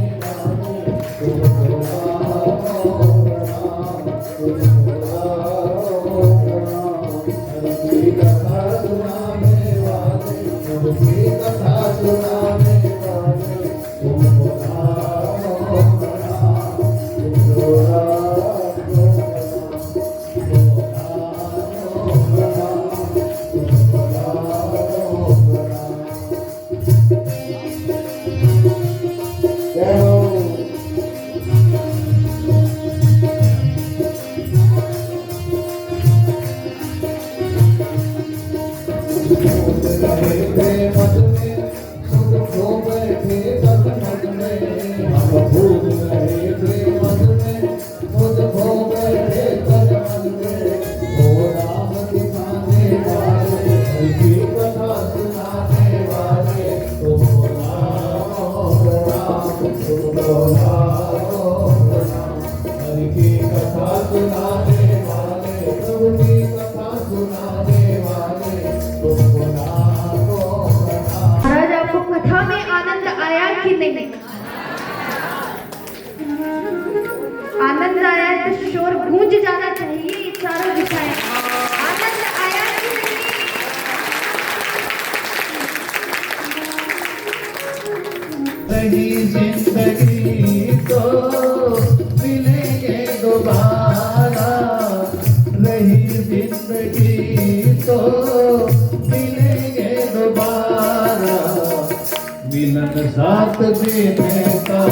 तुमको प्रणाम, तुमको प्रणाम। हरि की कथा सुनाने वाले, प्रभु की कथा सुनाने वाले, तुमको प्रणाम, तुमको रही जिंदगी तो मिलेंगे दोबारा, रही जिंदगी तो मिलेंगे दोबारा, मिलन साथ देने का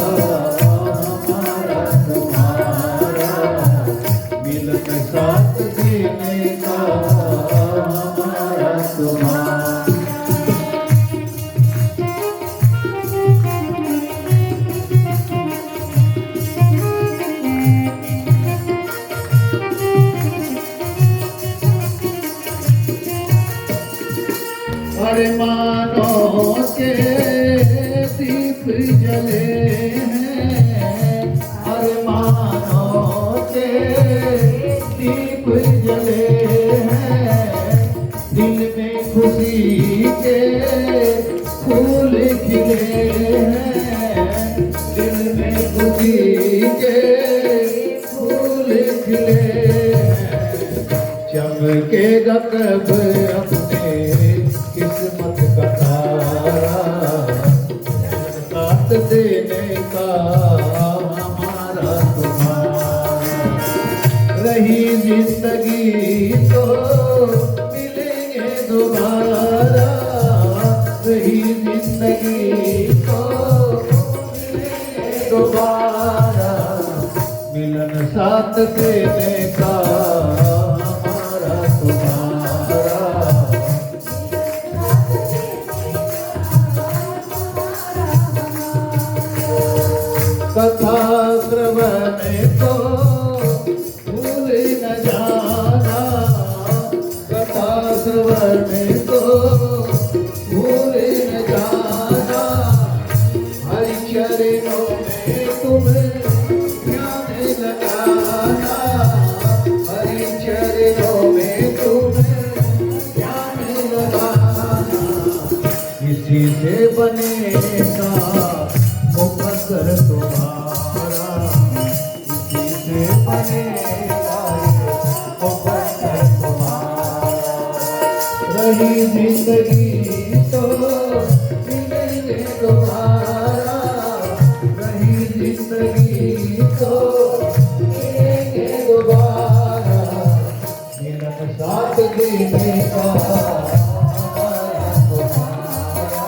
हमारा तुम्हारा, मिलन साथ देने का हमारा तुम्हारा। अरे मानो के दीप जले हैं, अरे मानो के दीप जले हैं, दिल में खुशी के फूल खिले हैं, दिल में खुशी के फूल खिले हैं, चमकेगा कब अपने किस्मत का तारा, साथ देने का हमारा तुम्हारा, रही जिंदगी तो मिलेंगे दोबारा, रही जिंदगी तो मिलेंगे दोबारा, मिलन साथ देने का हमारा तुम्हारा। कथा श्रवण को भूल न जाना, कथा श्रवण को भूल न जाना, हरि चरणों में तुम ध्यान लगाना, हरि चरणों में तुम ध्यान लगाना, इसी से बनेगा मुकद्दर तुम्हारा, इसी से बनेगा मुकद्दर तुम्हारा, रही जिंदगी तो मिलेंगे दोबारा, रही जिंदगी तो मिलेंगे दोबारा, मिलन साथ देने का हमारा तुम्हारा,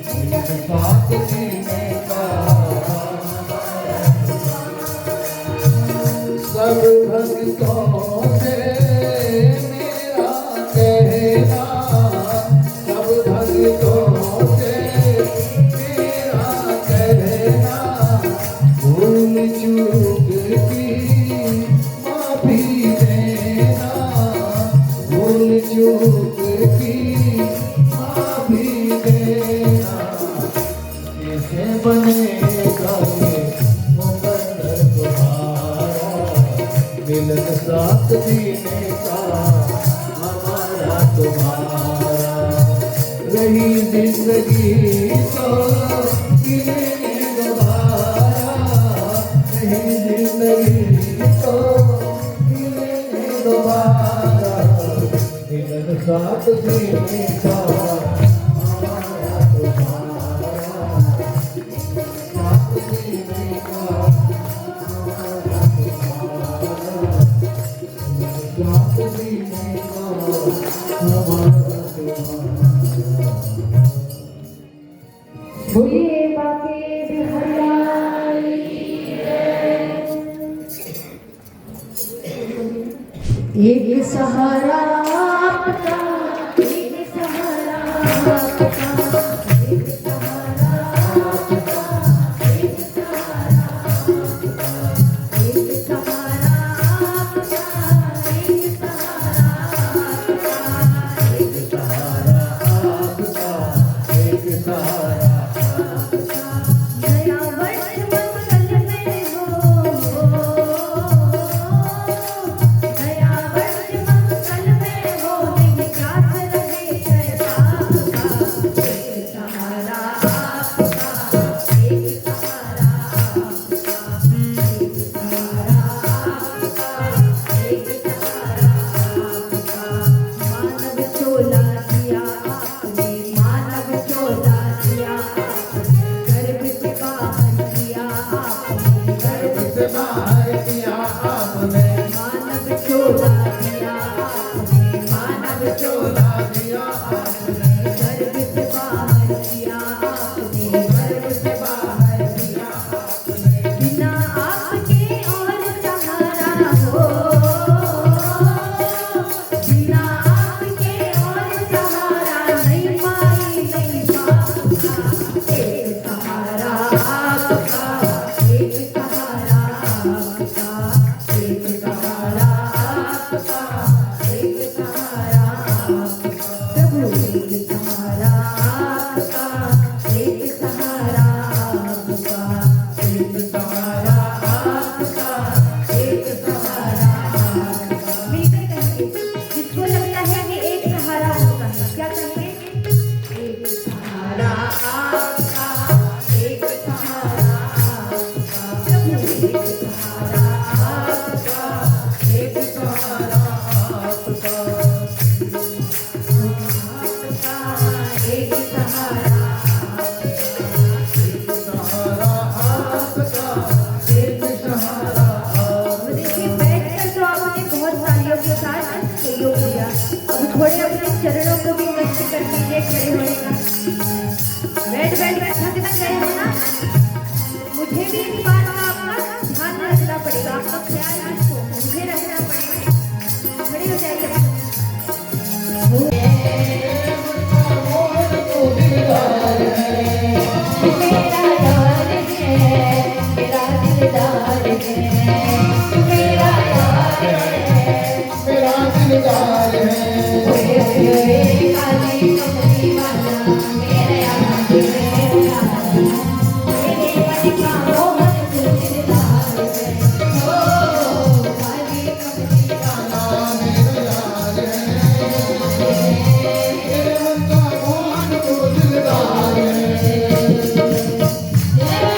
मिलन साथ देने का सब भक्तों से मेरा कहना, सब भक्तों से मेरा कहना, भूल चूक की माफी देना, भूल चूक की माफी देना, कैसे बनेगा ये मुकद्दर तुम्हारा, मिलन साथ देने का हमारा तुम्हारा, रही जिंदगी तो मिलेंगे दोबारा, रही जिंदगी तो मिलेंगे दोबारा, मिलन साथ देने का हमारा तुम्हारा, साथ देने का हमारा तुम्हारा, साथ देने का हमारा तुम्हारा। बोलिए बाके बिहारी, एक सहारा आपका, एक सहारा आपका, एक सहारा आपका, एक सहारा आपका, एक सहारा आपका, एक सहारा आपका, एक सहारा आपका, एक सहारा नया वर्ष मंगल में हो, नया वर्ष मंगल में हो, चोला दिया आपने, गर्भ से बाहर किया आपने, गर्भ से बाहर किया आपने, बिना आपके और सहारा हो, बिना आपके और सहारा नहीं माई नहीं बाप का, एक सहारा आपका, एक सहारा आपका, एक सहारा आपका, एक सहारा आपका, प्रभु एक सहारा आपका, एक सहारा आपका, एक सहारा आपका, एक सहारा आपका। मिलकर कहेंगे, जिसको लगता है कि एक सहारा होगा, क्या कहेंगे? एक सहारा आपका, एक सहारा आपका, प्रभु एक सहारा आपका, एक सहारा आपका, एक सहारा एक सहारा आपका, एक सहारा आपका। देखिए बैठकर तो आपने बहुत तालियों के साथ सहयोग दिया, अब थोड़े अपने चरणों को भी कष्ट कर दीजिए खड़े होने का। बैठ कर थक न गए हो ना? मुझे भी इस बात का आपका ध्यान रखना पड़ेगा, आपका ख्याल आपको मुझे रखना पड़ेगा। खड़े हो जाइए। मेरा यार है, मेरा दिलदार है, मेरा यार है, मेरा दिलदार है, ओए काली कमली वाला मेरा यार है, मेरे मन का मोहन दिलदार है, ओ काली कमली वाला मेरा यार है, मेरे मन का मोहन तो दिलदार है। मेरा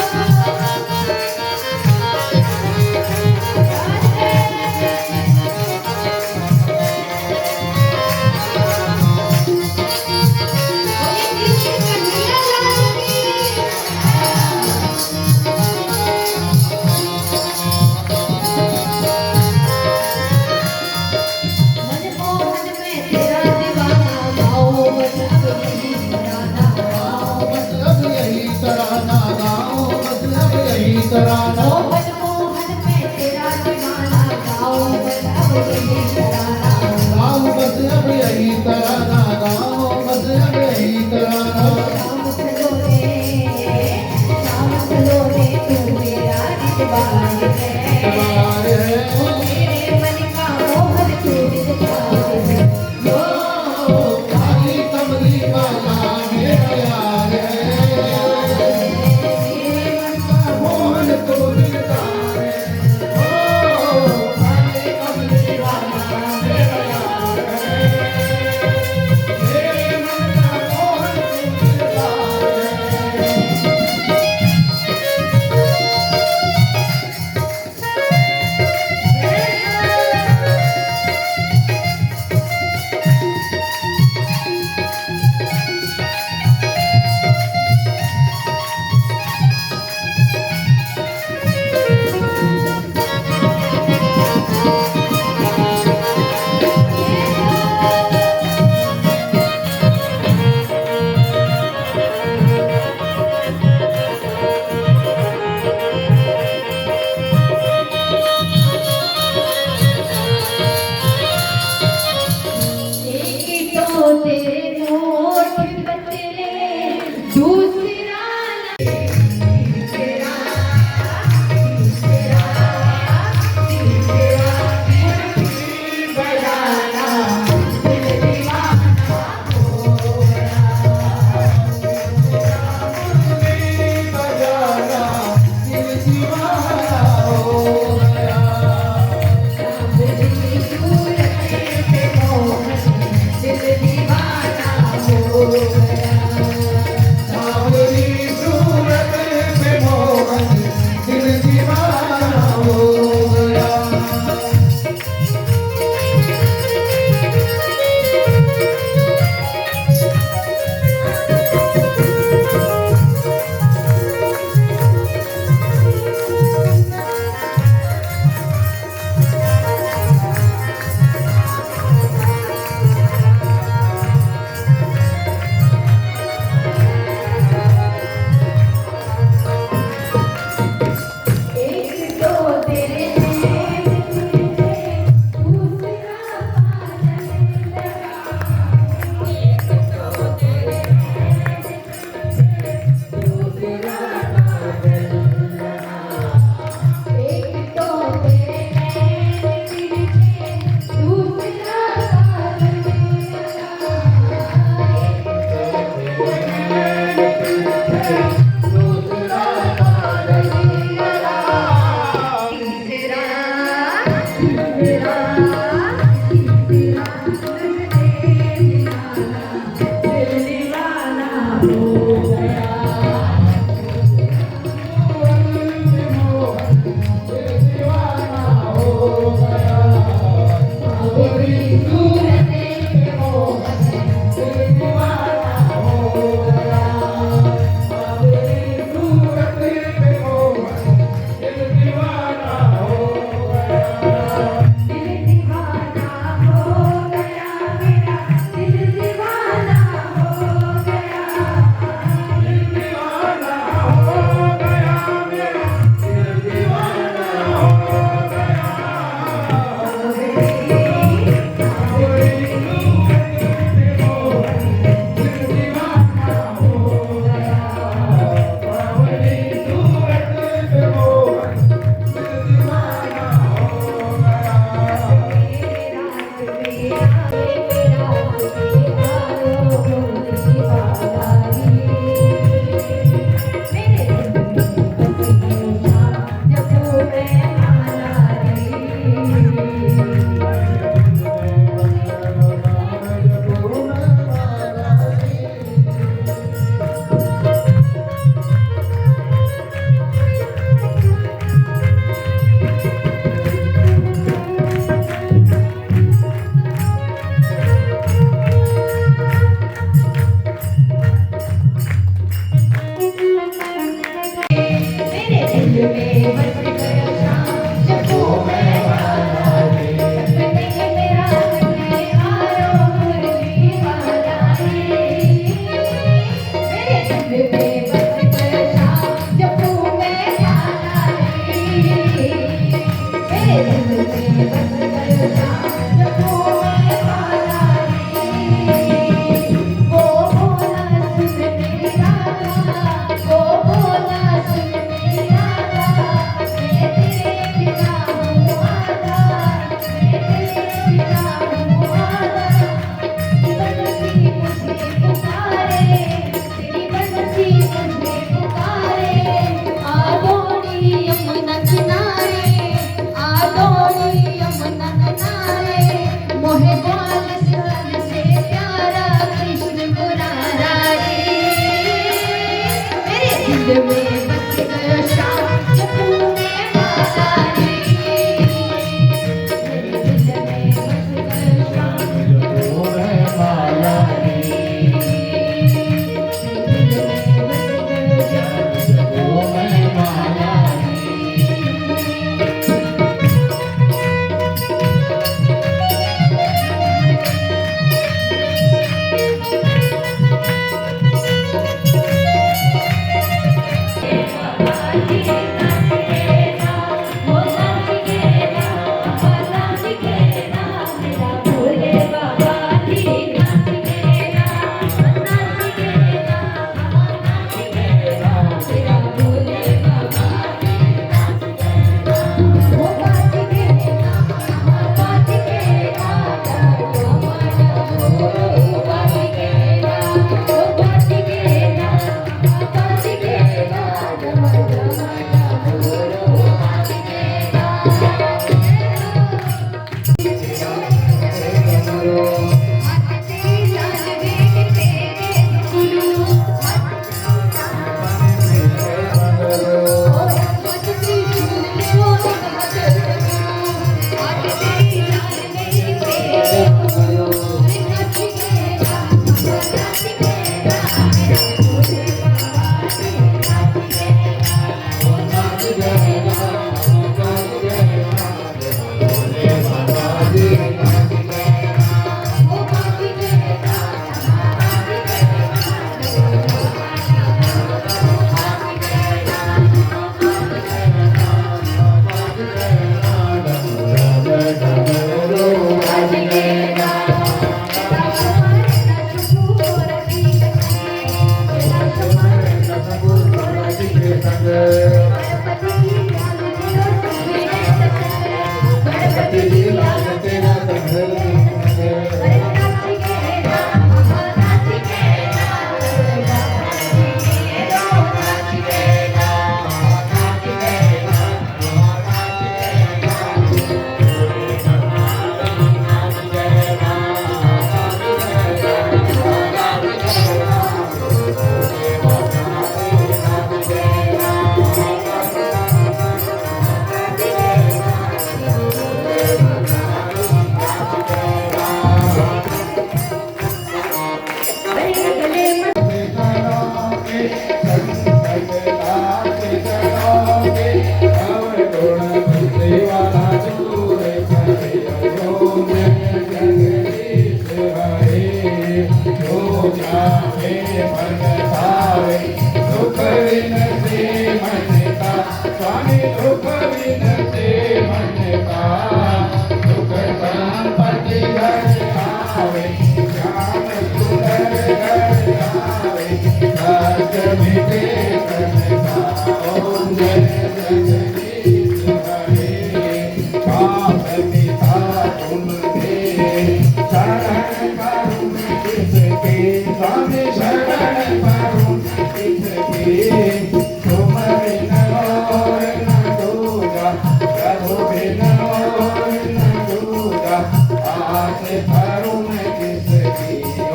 Sa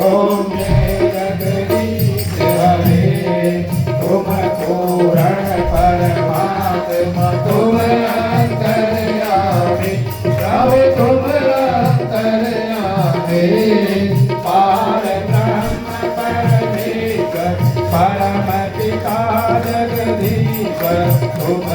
ओम जय जगदीश हरे तुम पूर्ण परमात्मा तुम अंतर्यामी प्रभु तुम अंतर्यामी पार ब्रह्म परमेश्वर परम पिता जगदीश तुम